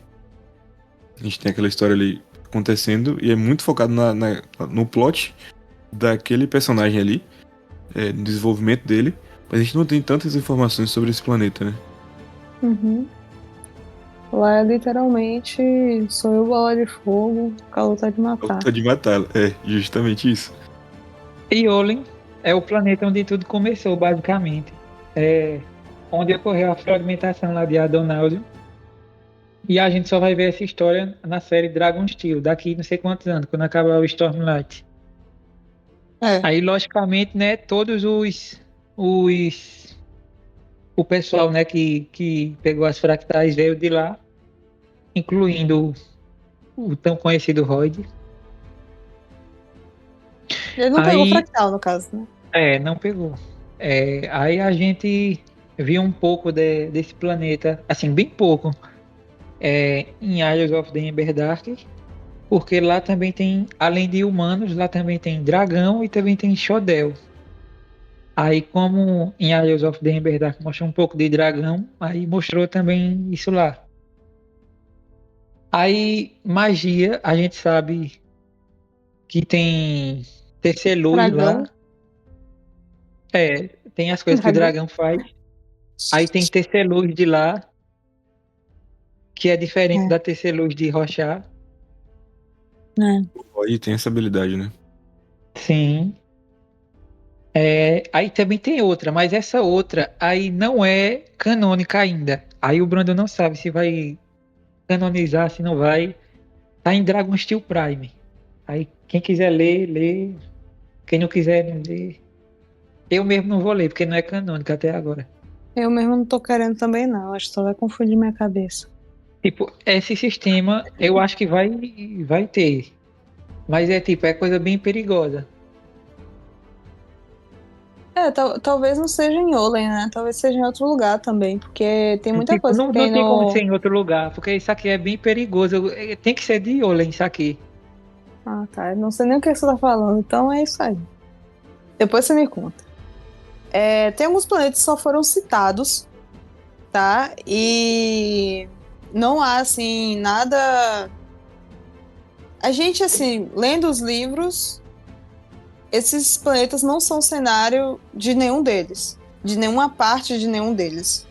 A gente tem aquela história ali acontecendo e é muito focado no plot daquele personagem ali, no desenvolvimento dele, mas a gente não tem tantas informações sobre esse planeta, né? Lá é literalmente sou eu, bola de fogo, com a luta de matar. Luta de matar, justamente isso. Iolen é o planeta onde tudo começou, basicamente. Onde ocorreu a fragmentação lá de Adonausium. E a gente só vai ver essa história na série Dragon Steel, daqui não sei quantos anos, quando acabar o Stormlight. Aí, logicamente, né, todos o pessoal, né, que pegou as fractais veio de lá, incluindo o tão conhecido Royd. Ele não pegou fractal, no caso, né? Não pegou. Aí a gente viu um pouco desse planeta, assim, bem pouco. em Isles of the Emberdark, porque lá também tem, além de humanos, lá também tem dragão e também tem Shodel. Aí, como em Isles of the Emberdark mostrou um pouco de dragão, aí mostrou também isso lá. Aí, magia, a gente sabe que tem Teceluz Dragão. lá. Tem as coisas que o dragão faz. Aí tem Teceluz de lá, que é diferente da Teceluz de Rochar. Aí tem essa habilidade, né? Sim. Aí também tem outra, mas essa outra aí não é canônica ainda. Aí o Brandon não sabe se vai canonizar, se não vai. Tá em Dragon Steel Prime. Aí quem quiser ler, lê. Quem não quiser, não lê. Eu mesmo não vou ler, porque não é canônica até agora. Eu mesmo não tô querendo também, não. Acho que só vai confundir minha cabeça. Tipo, esse sistema eu acho que vai ter. Mas é coisa bem perigosa. Talvez não seja em Olen, né? Talvez seja em outro lugar também, porque tem muita Tipo, coisa que não tem tem como no... ser em outro lugar, porque isso aqui é bem perigoso. Tem que ser de Olen, isso aqui. Ah, tá. Eu não sei nem o que você tá falando, então é isso aí. Depois você me conta. Tem alguns planetas que só foram citados, tá? E não há, assim, nada... A gente, assim, lendo os livros, esses planetas não são cenário de nenhum deles, de nenhuma parte de nenhum deles,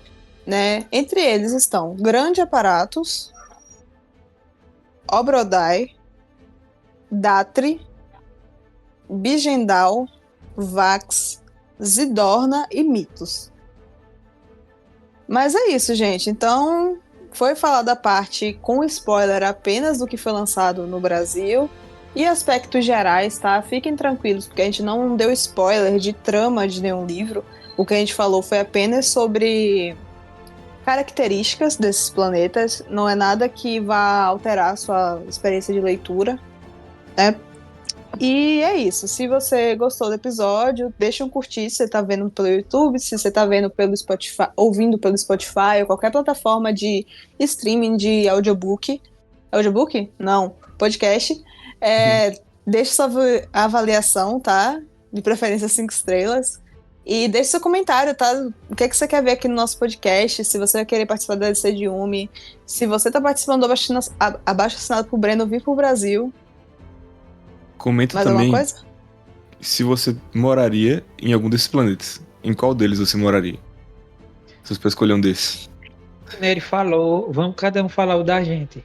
né? Entre eles estão Grande Aparatus, Obrodai, Datri, Bigendal, Vax, Zidorna e Mitos. Mas é isso, gente. Então, foi falada a parte com spoiler apenas do que foi lançado no Brasil e aspectos gerais, tá? Fiquem tranquilos, porque a gente não deu spoiler de trama de nenhum livro. O que a gente falou foi apenas sobre características desses planetas. Não é nada que vá alterar a sua experiência de leitura, né? E é isso. Se você gostou do episódio, deixa um curtir se você tá vendo pelo YouTube, se você tá vendo pelo Spotify, ouvindo pelo Spotify ou qualquer plataforma de streaming de audiobook. Audiobook? Não, podcast. Deixa sua avaliação, tá? De preferência 5 estrelas. E deixe seu comentário, tá? O que você quer ver aqui no nosso podcast? Se você vai querer participar da DLC de Yumi. Se você tá participando do abaixo assinado pro Breno vir pro Brasil. Comenta Mais também alguma coisa? se você moraria em algum desses planetas. Em qual deles você moraria? Se você pode escolher um desses. Ele falou, vamos cada um falar o da gente.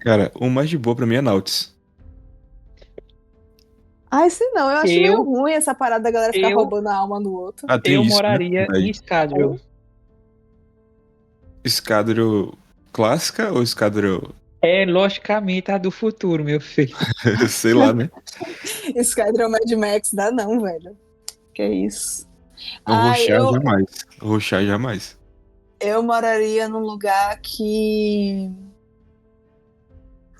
Cara, o mais de boa pra mim é Nautis. Se não, eu acho meio ruim essa parada da galera ficar roubando a alma no outro. Tem eu isso, moraria né? em Escadril. Escadril clássica ou Escadril... Logicamente a do futuro, meu filho. Sei lá, né? Esquadrão Mad Max dá não, velho. Que isso. Roxar jamais. Eu moraria num lugar que...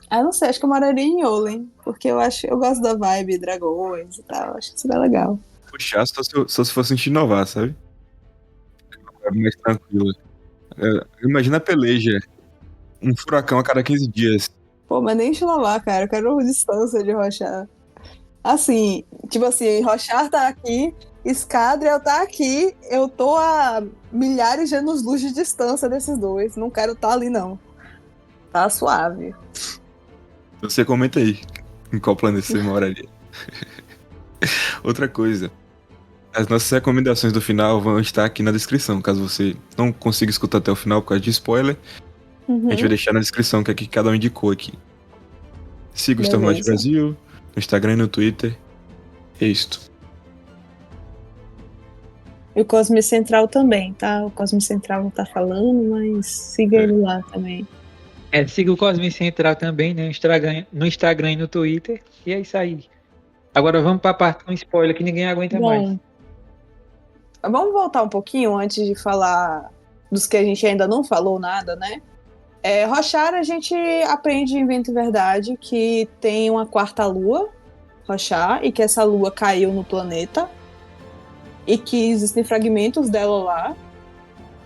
não sei, acho que eu moraria em Olen, porque eu gosto da vibe dragões e tal, acho que seria legal. Roxar só se fosse inovar, sabe? É mais tranquilo. Imagina a peleja. Um furacão a cada 15 dias. Pô, mas nem te lavar, cara. Eu quero distância de Rochar. Assim, tipo assim, Rochar tá aqui, Escadriel tá aqui, eu tô a milhares de anos-luz de distância desses dois. Não quero estar ali, não. Tá suave. Você comenta aí em qual planeta você moraria. Outra coisa. As nossas recomendações do final vão estar aqui na descrição, caso você não consiga escutar até o final por causa de spoiler. A gente vai deixar na descrição o que é que cada um indicou aqui. Siga o Stormlight Brasil, no Instagram e no Twitter. É isto. E o Cosme Central também, tá? O Cosme Central não tá falando, mas siga ele lá também. Siga o Cosme Central também, né? No Instagram e no Twitter. E é isso aí. Agora vamos pra parte com spoiler que ninguém aguenta mais. Vamos voltar um pouquinho antes de falar dos que a gente ainda não falou nada, né? Rochar, a gente aprende em Vento e Verdade que tem uma quarta lua, Rochar, e que essa lua caiu no planeta e que existem fragmentos dela lá.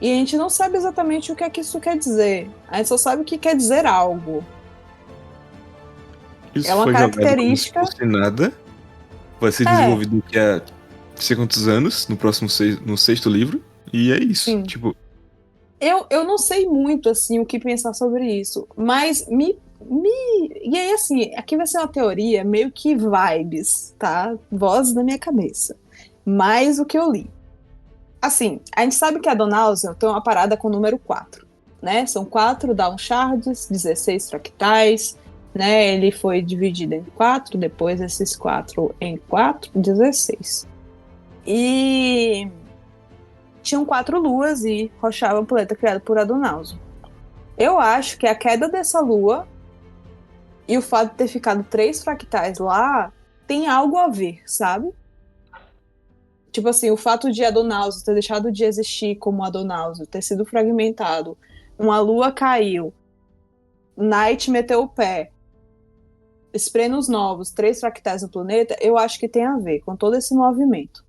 E a gente não sabe exatamente o que é que isso quer dizer. A gente só sabe que quer dizer algo. Isso É uma foi jogado como se característica. fosse nada. Vai ser desenvolvido daqui a não sei quantos anos, no sexto livro. E é isso. Sim. Tipo, Eu não sei muito, assim, o que pensar sobre isso, mas E aí, assim, aqui vai ser uma teoria meio que vibes, tá? Vozes na minha cabeça. Mais o que eu li. Assim, a gente sabe que a Donausion tem uma parada com o número 4, né? São 4 downshards, 16 fractais, né? Ele foi dividido em 4, depois esses 4 em 4, 16. E tinham 4 luas e rochava o planeta criado por Adonausion. Eu acho que a queda dessa lua e o fato de ter ficado 3 fractais lá tem algo a ver, sabe? Tipo assim, o fato de Adonauso ter deixado de existir como Adonauso, ter sido fragmentado, uma lua caiu, Night meteu o pé, esprenos novos, 3 fractais no planeta, eu acho que tem a ver com todo esse movimento.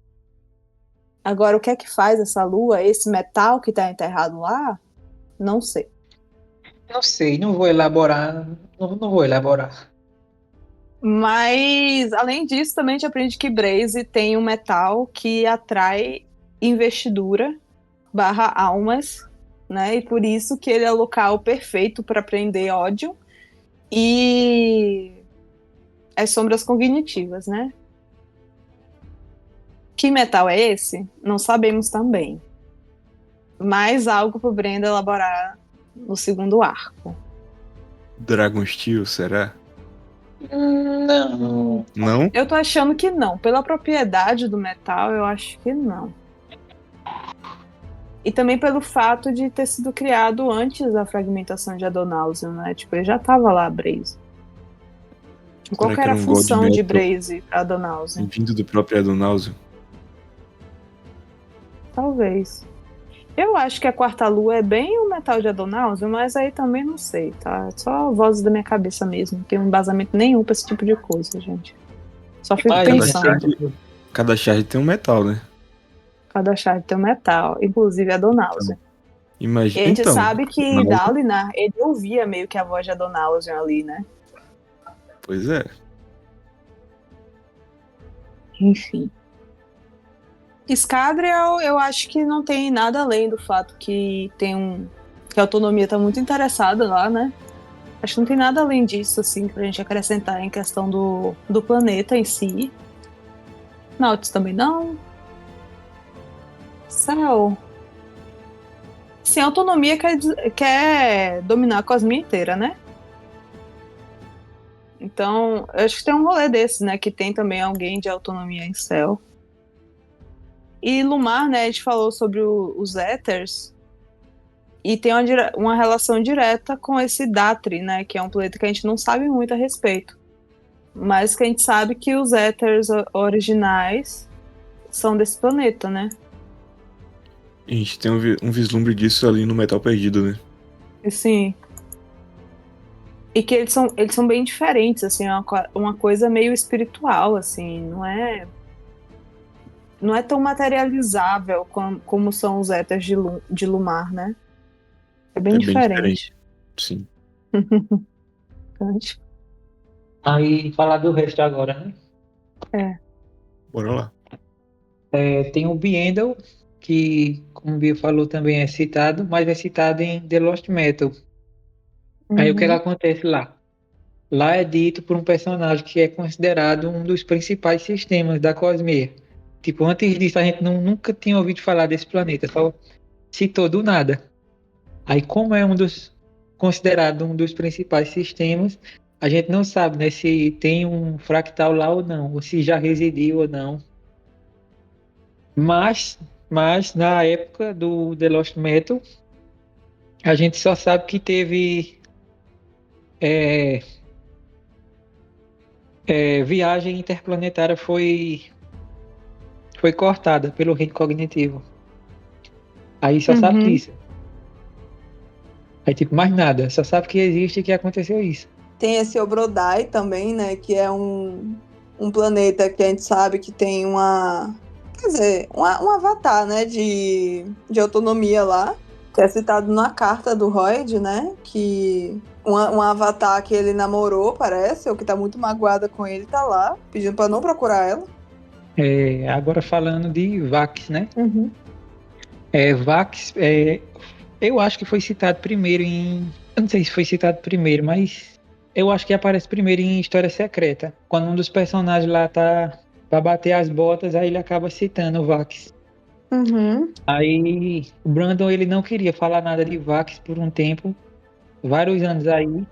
Agora, o que é que faz essa lua, esse metal que tá enterrado lá? Não sei. Não sei, não vou elaborar. Não vou elaborar. Mas, além disso, também a gente aprende que Braze tem um metal que atrai investidura / almas, né? E por isso que ele é o local perfeito para prender ódio e as sombras cognitivas, né? Que metal é esse? Não sabemos também. Mais algo para o Brenda elaborar no segundo arco. Dragon Steel, será? Não. Não? Eu tô achando que não. Pela propriedade do metal, eu acho que não. E também pelo fato de ter sido criado antes da fragmentação de Adonausion, né? Tipo, ele já tava lá, Braze. Qual Será que que era era a um God função de Metal Braze para Adonausion? vindo do próprio Adonausion? Talvez. Eu acho que a quarta lua é bem o metal de Adonausion, mas aí também não sei, tá? Só vozes da minha cabeça mesmo. Não tem um embasamento nenhum pra esse tipo de coisa, gente. Só fico pensando. Cada charge tem um metal, né? Cada chave tem um metal, inclusive Adonausion. Então, imagina. E a gente Então, sabe que Dalinar, ele ouvia meio que a voz de Adonausion ali, né? pois é. Enfim. Scadrial, eu acho que não tem nada além do fato que que a autonomia tá muito interessada lá, né? Acho que não tem nada além disso, assim, pra gente acrescentar em questão do planeta em si. Nautilus também não. Céu. Sim, a autonomia quer dominar a cosmia inteira, né? Então, eu acho que tem um rolê desses, né? Que tem também alguém de autonomia em céu. E Lumar, né? A gente falou sobre os Éters. E tem uma relação direta com esse Datri, né? Que é um planeta que a gente não sabe muito a respeito. Mas que a gente sabe que os Éters originais são desse planeta, né? A gente tem um vislumbre disso ali no Metal Perdido, né? E sim. E que eles são bem diferentes, assim, é uma coisa meio espiritual, assim, não é tão materializável como são os éteres de Lumar, né? É bem diferente. Sim. Aí falar do resto agora, né? É. Bora lá. Tem o Biendel, que, como o Bia falou, também é citado, mas é citado em The Lost Metal. Aí o que acontece lá? Lá é dito por um personagem que é considerado um dos principais sistemas da Cosmere. Tipo, antes disso a gente nunca tinha ouvido falar desse planeta, só citou do nada. Aí, como é considerado um dos principais sistemas, a gente não sabe, né, se tem um fractal lá ou não, ou se já residiu ou não. Mas na época do The Lost Metal, a gente só sabe que teve viagem interplanetária foi cortada pelo reino cognitivo. Aí só sabe disso. Aí tipo, mais nada, só sabe que existe e que aconteceu isso. Tem esse Obrodai também, né, que é um planeta que a gente sabe que tem Quer dizer, um avatar, né, de autonomia lá, que é citado na carta do Royd, né, que um avatar que ele namorou, parece, ou que tá muito magoada com ele, tá lá, pedindo pra não procurar ela. Agora falando de Vax, né? Uhum. Vax, eu acho que foi citado primeiro eu não sei se foi citado primeiro, mas eu acho que aparece primeiro em História Secreta. Quando um dos personagens lá tá pra bater as botas, aí ele acaba citando o Vax. Uhum. Aí o Brandon, ele não queria falar nada de Vax por um tempo, vários anos aí.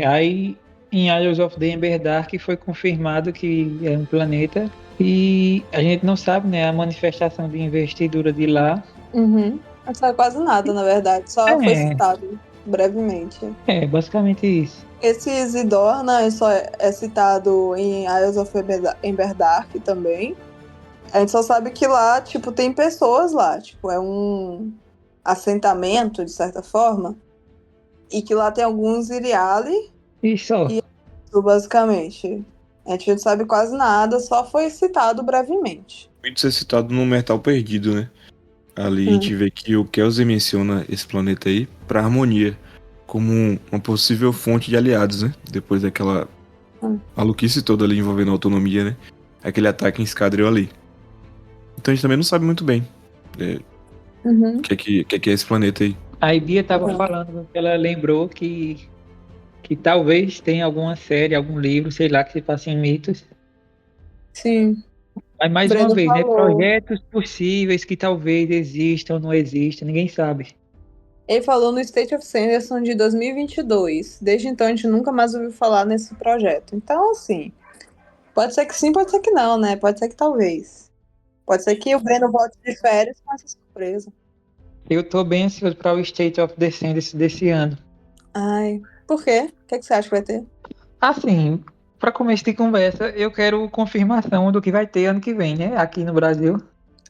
Aí em Isles of the Ember Dark foi confirmado que é um planeta e a gente não sabe, né, a manifestação de investidura de lá. Uhum. Não sabe quase nada, na verdade, só foi É, citado brevemente. basicamente isso. Esse Isidore, né, só é citado em Isles of Ember Dark também. A gente só sabe que lá, tipo, tem pessoas lá, tipo, é um assentamento, de certa forma, e que lá tem alguns Iriali, E só. basicamente. A gente não sabe quase nada, só foi citado brevemente. Muito ser citado no Metal Perdido, né? Ali a gente vê que o Kelsey menciona esse planeta aí pra Harmonia, como uma possível fonte de aliados, né? Depois daquela maluquice toda ali envolvendo a autonomia, né? Aquele ataque em Escadril ali. Então a gente também não sabe muito bem o que é esse planeta aí. A Bia tava falando que ela lembrou que talvez tenha alguma série, algum livro, sei lá, que se passa em mitos. Sim. Mas mais uma Breno vez, né? falou. Projetos possíveis que talvez existam ou não existam, ninguém sabe. Ele falou no State of Sanderson de 2022. Desde então a gente nunca mais ouviu falar nesse projeto. Então, assim, pode ser que sim, pode ser que não, né? Pode ser que talvez. Pode ser que o Breno volte de férias com essa surpresa. Eu tô bem ansioso para o State of Descendants desse ano. Ai, por quê? O que, que você acha que vai ter? Assim, para começo de conversa, eu quero confirmação do que vai ter ano que vem, né? Aqui no Brasil.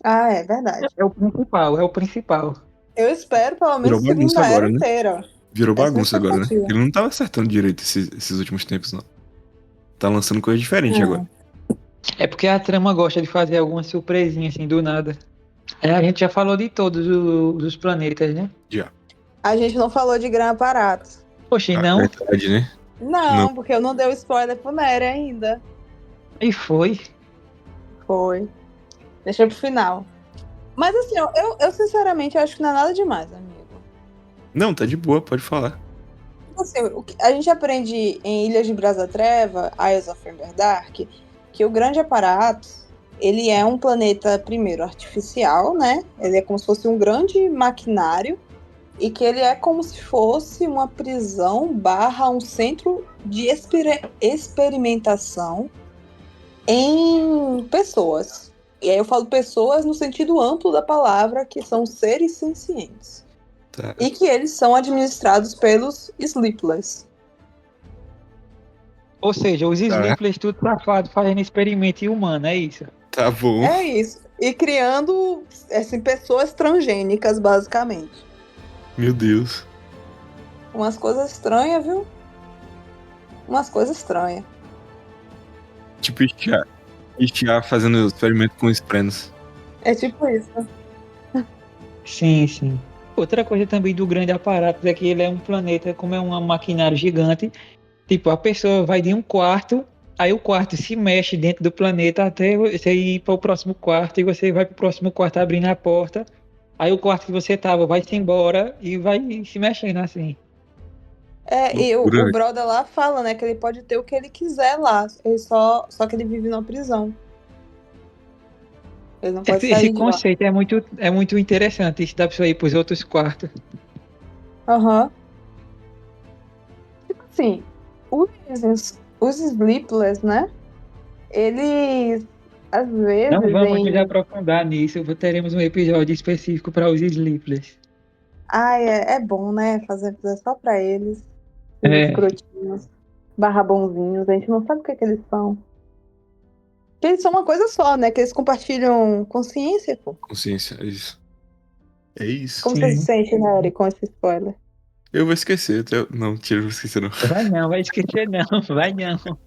Ah, é verdade. É o principal, é o principal. Eu espero pelo Virou menos bagunça segunda era agora, né? inteira. Virou Essa é a bagunça agora, né? expectativa. Ele não tava acertando direito esses últimos tempos, não. Tá lançando coisa diferente agora. É porque a trama gosta de fazer alguma surpresinha assim do nada. A gente já falou de todos os planetas, né? Já. A gente não falou de Gran Aparato. Poxa, e não? Verdade, né? Não, porque eu não dei o spoiler pro Nery ainda. E foi. Foi. Deixa pro final. Mas assim, eu sinceramente acho que não é nada demais, amigo. Não, tá de boa, pode falar. Assim, a gente aprende em Ilhas de Brasa Treva, Isles of Ember Dark, que o grande aparato, ele é um planeta, primeiro, artificial, né? Ele é como se fosse um grande maquinário e que ele é como se fosse uma prisão barra um centro de experimentação em pessoas. E aí eu falo pessoas no sentido amplo da palavra, que são seres sencientes. Tá. E que eles são administrados pelos Sleepless. Ou seja, os Sleepless tudo safado fazendo experimento em humano, é isso? Tá bom. É isso. E criando, assim, pessoas transgênicas, basicamente. Meu Deus. Umas coisas estranhas, viu? Umas coisas estranhas. Tipo, Estiar fazendo experimento com os prenos. É tipo isso. Sim, sim. Outra coisa também do grande aparato é que ele é um planeta, como é um maquinário gigante. Tipo, a pessoa vai de um quarto, aí o quarto se mexe dentro do planeta até você ir para o próximo quarto, e você vai para o próximo quarto abrindo a porta. Aí o quarto que você tava vai-se embora e vai se mexendo assim. E Loucura, o brother lá fala, né, que ele pode ter o que ele quiser lá. Ele só que ele vive numa prisão. Ele não pode Esse sair de lá. conceito é muito interessante. Isso dá pra você ir pros outros quartos. Aham. Tipo assim, os Sleepless, né? Eles, às vezes, Não vamos nos aprofundar nisso. Teremos um episódio específico para os Sleepless. Ai, é bom, né? Fazer episódio só pra eles. Os escrotinhos, barra bonzinhos. A gente não sabe o que eles são. Porque eles são uma coisa só, né? Que eles compartilham consciência, pô. Consciência, é isso. É isso. Como você se sente, Nery, com esse spoiler? Eu vou esquecer. Não, tira, eu vou esquecer não. Vai esquecer não, vai não.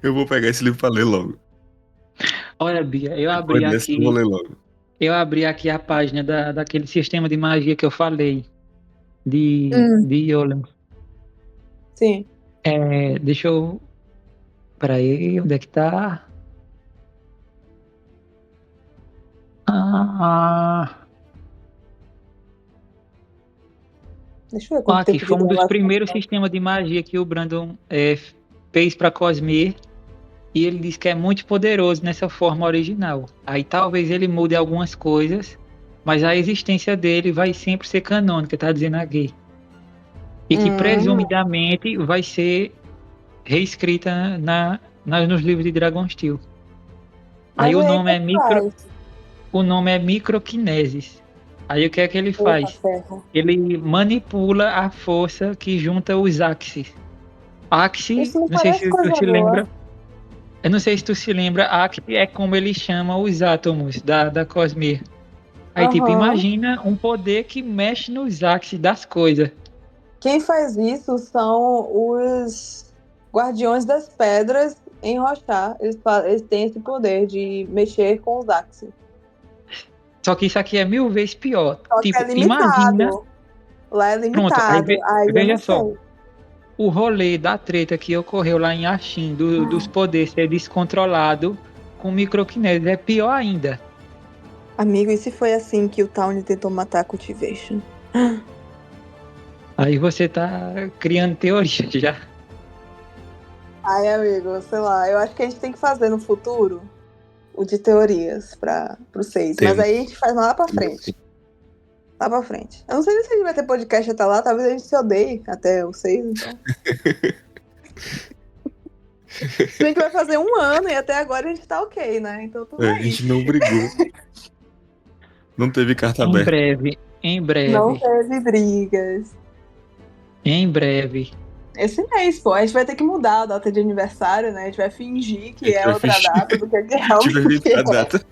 Eu vou pegar esse livro pra ler logo. Olha, Bia, Depois dessa eu vou ler logo. eu abri aqui a página daquele sistema de magia que eu falei, de Yolen. Sim. Deixa eu... Peraí, onde é que tá? Deixa eu ver quanto Aqui, tempo de foi um dos gravação. primeiros sistemas de magia que o Brandon fez para Cosmere. E ele diz que é muito poderoso nessa forma original. Aí talvez ele mude algumas coisas, mas a existência dele vai sempre ser canônica, tá dizendo aqui. E que presumidamente vai ser reescrita nos livros de Dragonsteel. Mas Aí o aí o nome que é faz? Microkinesis. Aí o que é que ele Eita, faz? ferro. Ele manipula a força que junta os Axis. Axis, Isso não não sei parece se tu coisa se boa. lembra. Eu não sei se tu se lembra, Axis é como ele chama os átomos da Cosmere. Aí, tipo, Aham. imagina um poder que mexe nos Axis das coisas. Quem faz isso são os Guardiões das Pedras em Rochar. Eles têm esse poder de mexer com os Axis. Só que isso aqui é 1000 vezes pior. Só que é Tipo, imagina. limitado. Lá é Pronto, aí limitado. Aí eu não veja só. sei. O rolê da treta que ocorreu lá em Ashin, dos poderes ser descontrolado com microkinese, é pior ainda. Amigo, e se foi assim que o Tawny tentou matar a Cultivation? Aí você tá criando teoria já. Ai, amigo, sei lá. Eu acho que a gente tem que fazer no futuro o de teorias para o 6. Mas aí a gente faz lá pra frente. Lá pra frente. Eu não sei se a gente vai ter podcast até lá. Talvez a gente se odeie até o 6, então. A gente vai fazer 1 ano e até agora a gente tá ok, né? Então tudo A bem. gente não brigou. Não teve carta Em aberta. breve, em Não breve, teve brigas. em breve. Esse mês, pô. A gente vai ter que mudar a data de aniversário, né? A gente vai fingir A que gente é vai outra fechar. data do que A gente vai realmente inventar a é. data.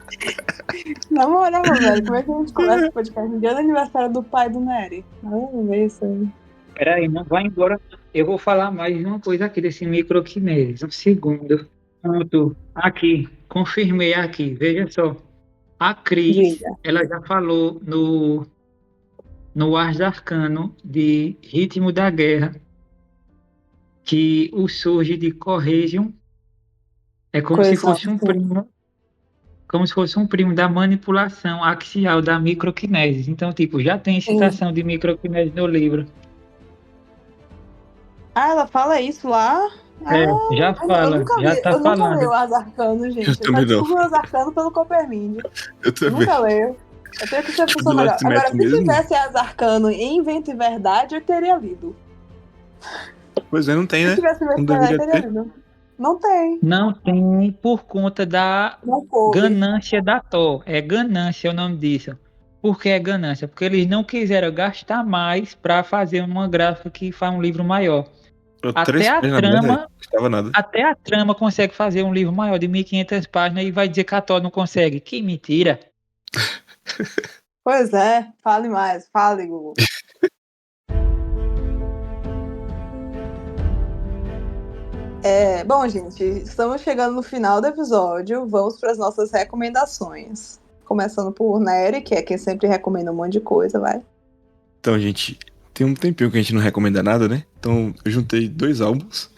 Na moral, velho, como é que a gente começa o podcast no dia do aniversário do pai do Nery? Vamos ver isso aí. Peraí, não vai embora. Eu vou falar mais de uma coisa aqui desse microkinesis. Um segundo. Pronto. Aqui, confirmei aqui. Veja só. A Cris, Diga. ela já falou no Ars Arcano de Ritmo da Guerra que o Surge de Corregion é Coesão, sim. como se fosse um primo da manipulação axial da microkinesis. Então, tipo, já tem Sim. citação de microkinesis no livro. Ah, ela fala isso lá? Ah, Já fala, já tá eu nunca leio falando. o Azarcano, Eu gente. Eu só também não. descubro o Azarcano pelo Coppermind. Eu também. Nunca leio. Eu tenho que ser Tipo, pessoa do melhor. Last Agora, Match se mesmo? tivesse Azarcano em Invento e Verdade, eu teria lido. Pois é, não tem, Se né? tivesse Invento Não e Verdade, eu deveria teria ter. lido. Não tem. Não tem por conta da Não coube. ganância da Thor. É ganância o nome disso. Por que é ganância? Porque eles não quiseram gastar mais para fazer uma gráfica que faz um livro maior. Até Três a páginas na merda, trama, não custava nada. até a trama consegue fazer um livro maior de 1500 páginas e vai dizer que a Thor não consegue. Que mentira! Pois é. Fale mais. Fale, Google. Bom, gente, estamos chegando no final do episódio. Vamos para as nossas recomendações. Começando por Nery, que é quem sempre recomenda um monte de coisa, vai. Então, gente, tem um tempinho que a gente não recomenda nada, né? Então, eu juntei 2 álbuns.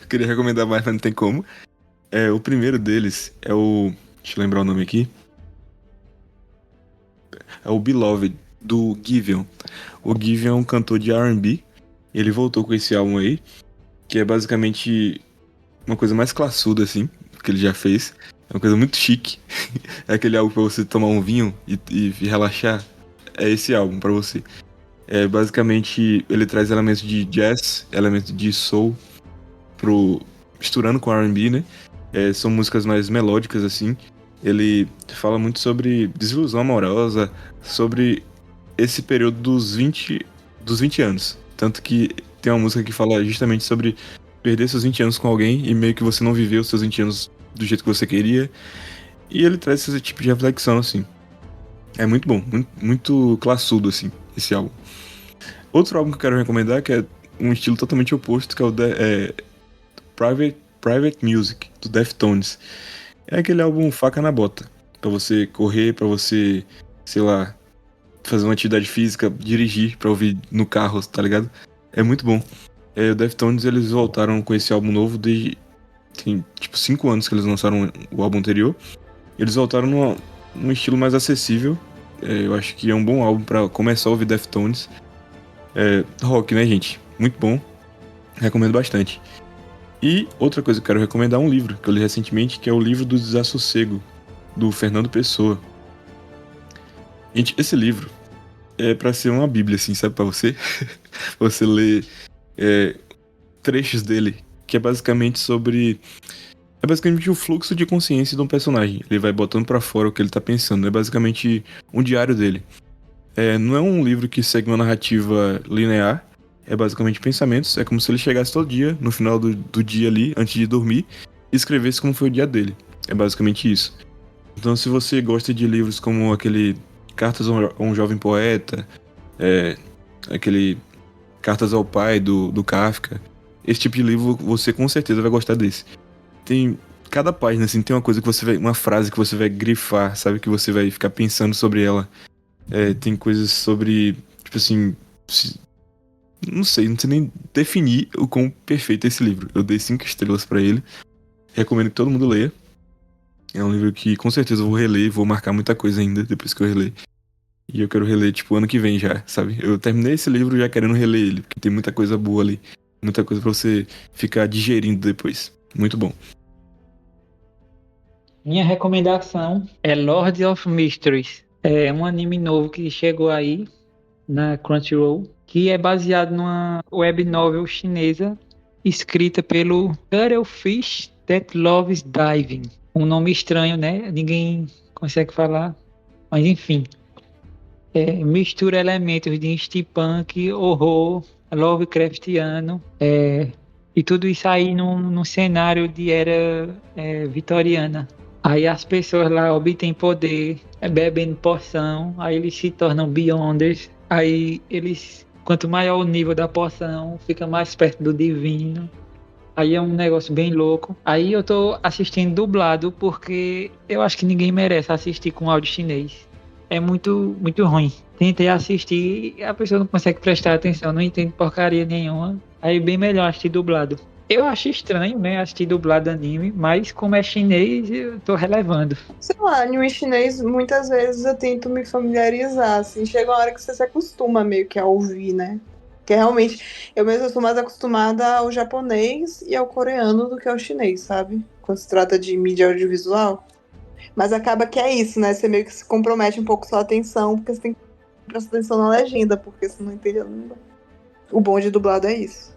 Eu queria recomendar mais, mas não tem como. O primeiro deles é o... Deixa eu lembrar o nome aqui. É o Beloved, do Giveon. O Giveon é um cantor de R&B. Ele voltou com esse álbum aí, que é basicamente uma coisa mais classuda, assim, que ele já fez. É uma coisa muito chique. É aquele álbum pra você tomar um vinho e relaxar. É esse álbum pra você. Basicamente, ele traz elementos de jazz, elementos de soul, misturando com R&B, né? São músicas mais melódicas, assim. Ele fala muito sobre desilusão amorosa, sobre esse período dos 20 anos. Tanto que tem uma música que fala justamente sobre perder seus 20 anos com alguém e meio que você não viveu seus 20 anos do jeito que você queria. E ele traz esse tipo de reflexão, assim. É muito bom, muito, muito classudo, assim, esse álbum. Outro álbum que eu quero recomendar, que é um estilo totalmente oposto, que é o Private Music, do Deftones. É aquele álbum faca na bota. Pra você correr, pra você, sei lá, fazer uma atividade física, dirigir pra ouvir no carro, tá ligado? É muito bom. O Deftones, eles voltaram com esse álbum novo desde... Tem, tipo, 5 anos que eles lançaram o álbum anterior. Eles voltaram num estilo mais acessível. Eu acho que é um bom álbum pra começar a ouvir Deftones. Rock, né, gente? Muito bom. Recomendo bastante. E outra coisa que eu quero recomendar é um livro que eu li recentemente, que é o livro do Desassossego, do Fernando Pessoa. Gente, esse livro é pra ser uma bíblia, assim, sabe? Pra você. Você ler trechos dele, que é basicamente sobre... É basicamente o fluxo de consciência de um personagem. Ele vai botando pra fora o que ele tá pensando. É basicamente um diário dele. Não é um livro que segue uma narrativa linear. É basicamente pensamentos. É como se ele chegasse todo dia, no final do dia ali, antes de dormir, e escrevesse como foi o dia dele. É basicamente isso. Então, se você gosta de livros como aquele Cartas a um Jovem Poeta, aquele Cartas ao Pai, do Kafka, esse tipo de livro, você com certeza vai gostar desse. Tem cada página, assim, tem uma coisa que você vai... Uma frase que você vai grifar, sabe? Que você vai ficar pensando sobre ela. Tem coisas sobre... Tipo assim... Não sei nem definir o quão perfeito é esse livro. Eu dei 5 estrelas pra ele. Recomendo que todo mundo leia. É um livro que com certeza eu vou reler e vou marcar muita coisa ainda depois que eu reler. E eu quero reler, tipo, ano que vem já, sabe? Eu terminei esse livro já querendo reler ele, porque tem muita coisa boa ali. Muita coisa pra você ficar digerindo depois. Muito bom. Minha recomendação é Lord of Mysteries. É um anime novo que chegou aí na Crunchyroll, que é baseado numa web novel chinesa escrita pelo Cuttlefish That Loves Diving. Um nome estranho, né? Ninguém consegue falar, mas enfim. Mistura elementos de steampunk, horror, Lovecraftiano, e tudo isso aí num cenário de era vitoriana. Aí as pessoas lá obtêm poder, bebem poção, aí eles se tornam Beyonders, aí eles, quanto maior o nível da poção, fica mais perto do divino. Aí é um negócio bem louco. Aí eu tô assistindo dublado porque eu acho que ninguém merece assistir com áudio chinês. É muito, muito ruim. Tentei assistir e a pessoa não consegue prestar atenção, não entende porcaria nenhuma. Aí bem melhor assistir dublado. Eu acho estranho, né, assistir dublado anime, mas como é chinês, eu tô relevando. Sei lá, anime chinês, muitas vezes eu tento me familiarizar, assim, chega uma hora que você se acostuma meio que a ouvir, né? Porque realmente, eu mesmo sou mais acostumada ao japonês e ao coreano do que ao chinês, sabe? Quando se trata de mídia audiovisual. Mas acaba que é isso, né? Você meio que se compromete um pouco sua atenção, porque você tem que prestar atenção na legenda, porque você não entende a língua. O bom de dublado é isso.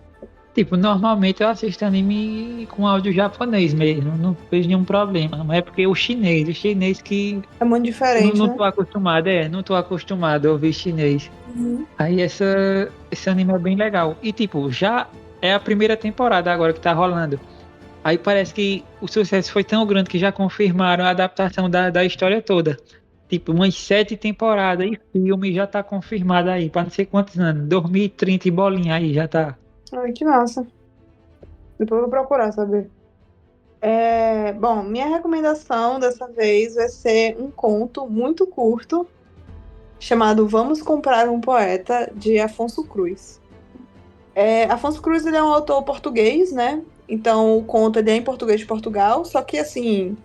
Tipo, normalmente eu assisto anime com áudio japonês mesmo, não vejo nenhum problema. Mas é porque o chinês que É muito diferente, não né? tô acostumado, não tô acostumado a ouvir chinês. Uhum. Aí esse anime é bem legal. E tipo, já é a primeira temporada agora que tá rolando. Aí parece que o sucesso foi tão grande que já confirmaram a adaptação da história toda. Tipo, umas 7 temporadas e filme já tá confirmado aí, pra não sei quantos anos. 2030 e bolinha aí já tá. Ai, que massa. Depois eu vou procurar saber. Bom, minha recomendação dessa vez vai ser um conto muito curto chamado Vamos Comprar um Poeta, de Afonso Cruz. Afonso Cruz, ele é um autor português, né? Então o conto ele é em português de Portugal, só que assim,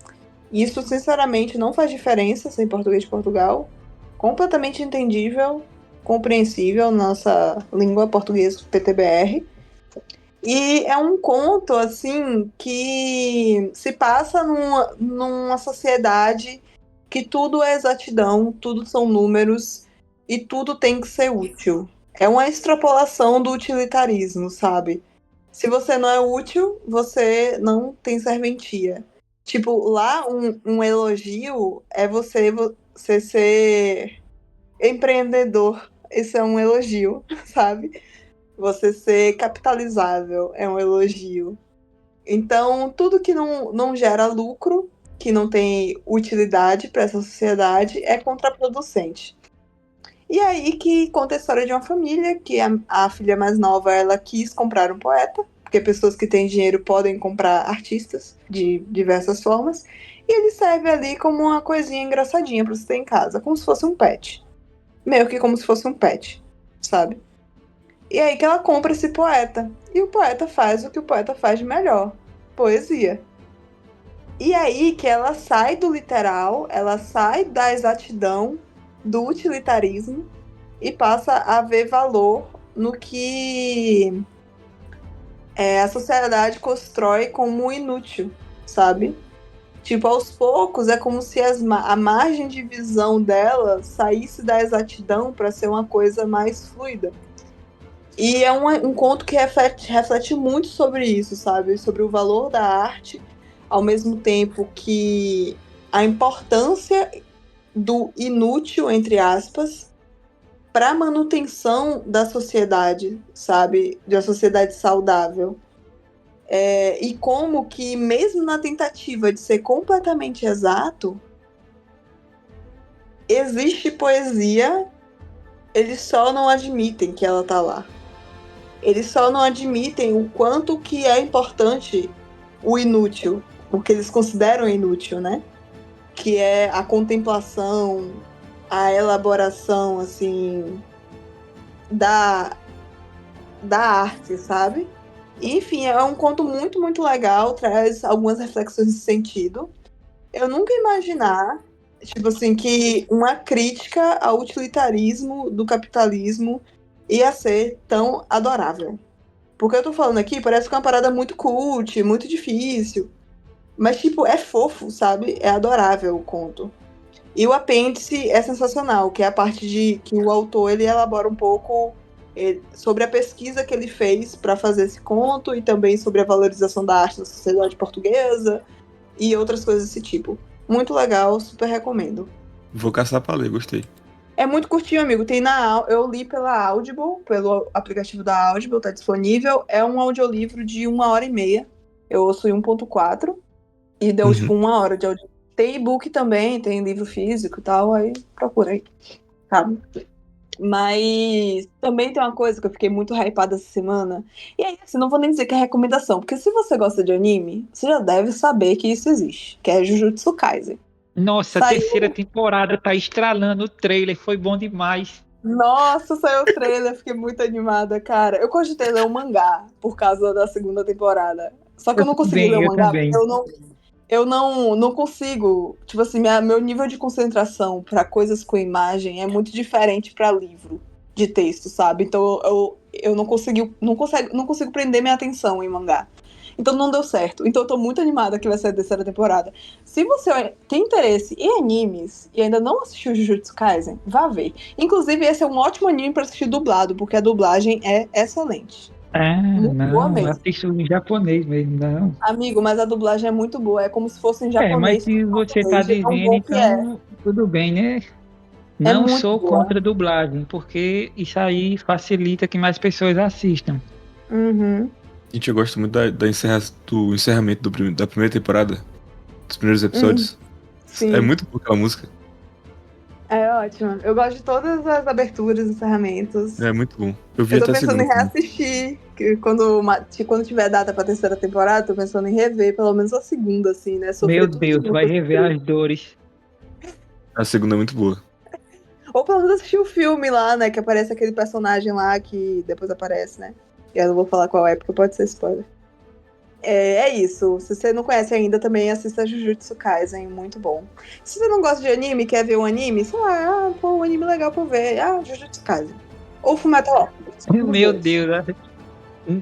isso sinceramente não faz diferença ser em português de Portugal. Completamente entendível, compreensível, nossa língua portuguesa PTBR. E é um conto, assim, que se passa numa sociedade que tudo é exatidão, tudo são números e tudo tem que ser útil. É uma extrapolação do utilitarismo, sabe? Se você não é útil, você não tem serventia. Tipo, lá um elogio é você ser empreendedor. Esse é um elogio, sabe? Você ser capitalizável é um elogio. Então, tudo que não gera lucro, que não tem utilidade para essa sociedade, é contraproducente. E aí que conta a história de uma família, que a filha mais nova, ela quis comprar um poeta, porque pessoas que têm dinheiro podem comprar artistas de diversas formas, e ele serve ali como uma coisinha engraçadinha pra você ter em casa, como se fosse um pet. Meio que como se fosse um pet, sabe? E aí que ela compra esse poeta. E o poeta faz o que o poeta faz de melhor: poesia. E aí que ela sai do literal, ela sai da exatidão, do utilitarismo, e passa a ver valor no que a sociedade constrói como inútil, sabe? Tipo, aos poucos é como se a margem de visão dela saísse da exatidão para ser uma coisa mais fluida. E é um conto que reflete muito sobre isso, sabe? Sobre o valor da arte, ao mesmo tempo que a importância do inútil, entre aspas, para a manutenção da sociedade, sabe? De uma sociedade saudável. E como que, mesmo na tentativa de ser completamente exato, existe poesia, eles só não admitem que ela tá lá. Eles só não admitem o quanto que é importante o inútil, o que eles consideram inútil, né? Que é a contemplação, a elaboração, assim, da arte, sabe? Enfim, é um conto muito, muito legal, traz algumas reflexões de sentido. Eu nunca ia imaginar, tipo assim, que uma crítica ao utilitarismo do capitalismo ia ser tão adorável. Porque eu tô falando aqui, parece que é uma parada muito cult, muito difícil. Mas, tipo, é fofo, sabe? É adorável o conto. E o apêndice é sensacional, que é a parte de que o autor ele elabora um pouco sobre a pesquisa que ele fez para fazer esse conto e também sobre a valorização da arte na sociedade portuguesa e outras coisas desse tipo. Muito legal, super recomendo. Vou caçar pra ler, gostei. É muito curtinho, amigo. Eu li pela Audible, pelo aplicativo da Audible, tá disponível. É um audiolivro de 1h30. Eu ouço em 1.4 e deu tipo 1 hora de audiolivro. Tem e-book também, tem livro físico e tal, aí procura aí, sabe? Mas também tem uma coisa que eu fiquei muito hypada essa semana. E aí, assim, não vou nem dizer que é recomendação, porque se você gosta de anime, você já deve saber que isso existe, que é Jujutsu Kaisen. Nossa, a terceira temporada tá estralando o trailer, foi bom demais. Nossa, saiu o trailer, fiquei muito animada, cara. Eu cogitei ler o mangá por causa da segunda temporada. Só que eu não consegui ler o mangá, porque eu não consigo. Tipo assim, meu nível de concentração pra coisas com imagem é muito diferente pra livro de texto, sabe? Então eu não consigo prender minha atenção em mangá. Então não deu certo. Então eu tô muito animada que vai ser a terceira temporada. Se você tem interesse em animes e ainda não assistiu Jujutsu Kaisen, vá ver. Inclusive, esse é um ótimo anime pra assistir dublado, porque a dublagem é excelente. Muito boa mesmo. Assisto em japonês mesmo, não. Amigo, mas a dublagem é muito boa, é como se fosse em japonês. Mas se você tá dizendo, então tudo bem, né? Não sou contra dublagem, porque isso aí facilita que mais pessoas assistam. Uhum. Gente, eu gosto muito do encerramento da primeira temporada, dos primeiros episódios. Sim. É muito boa aquela música. É ótimo. Eu gosto de todas as aberturas e encerramentos. É muito bom. Eu tô pensando em reassistir. Quando tiver data pra terceira temporada, tô pensando em rever pelo menos a segunda, assim, né? Meu Deus, vai rever as dores. A segunda é muito boa. Ou pelo menos assistir o filme lá, né? Que aparece aquele personagem lá que depois aparece, né? Eu não vou falar qual é, porque pode ser spoiler. É isso. Se você não conhece ainda, também assista Jujutsu Kaisen, muito bom. Se você não gosta de anime, quer ver um anime, sei lá, um anime legal pra ver. Jujutsu Kaisen. Ou Fullmetal. Meu Deus,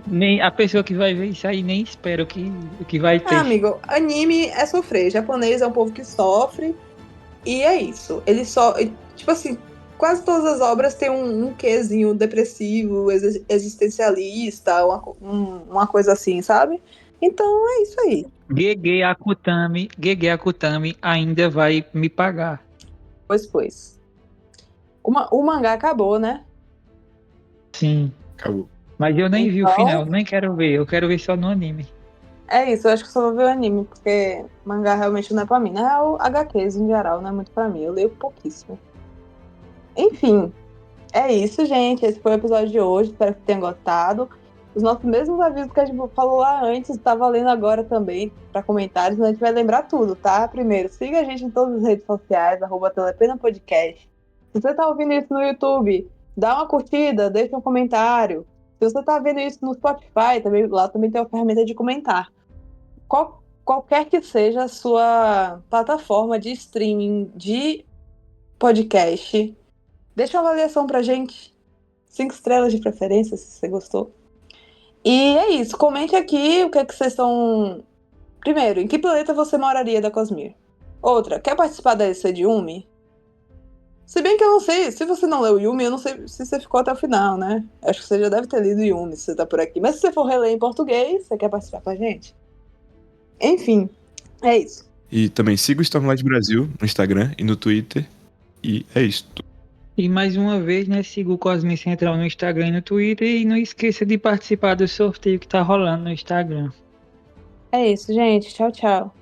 nem a pessoa que vai ver isso aí nem espera o que vai ter. Amigo, anime é sofrer. Japonês é um povo que sofre. E é isso. Ele só. Tipo assim, quase todas as obras têm um quezinho depressivo, existencialista, uma coisa assim, sabe? Então é isso aí. Gege Akutami ainda vai me pagar. Pois. O mangá acabou, né? Sim. Acabou. Mas eu nem vi o final, nem quero ver. Eu quero ver só no anime. É isso, eu acho que só vou ver o anime, porque mangá realmente não é pra mim. Na real, HQs em geral não é muito pra mim. Eu leio pouquíssimo. Enfim, é isso, gente. Esse foi o episódio de hoje. Espero que tenham gostado. Os nossos mesmos avisos que a gente falou lá antes, tá valendo agora também, para comentários, a gente vai lembrar tudo, tá? Primeiro, siga a gente em todas as redes sociais, @Telepena Podcast. Se você tá ouvindo isso no YouTube, dá uma curtida, deixa um comentário. Se você tá vendo isso no Spotify, lá também tem a ferramenta de comentar. Qualquer que seja a sua plataforma de streaming de podcast, deixa uma avaliação pra gente. 5 estrelas de preferência, se você gostou. E é isso, comente aqui o que é que vocês estão... Primeiro, em que planeta você moraria da Cosmere? Outra, quer participar da EC de Yumi? Se bem que eu não sei, se você não leu Yumi, eu não sei se você ficou até o final, né? Acho que você já deve ter lido Yumi, se você tá por aqui. Mas se você for reler em português, você quer participar com a gente? Enfim, é isso. E também siga o Stormlight Brasil no Instagram e no Twitter. E é isso. E mais uma vez, né, siga o Cosmere Central no Instagram e no Twitter. E não esqueça de participar do sorteio que tá rolando no Instagram. É isso, gente. Tchau, tchau.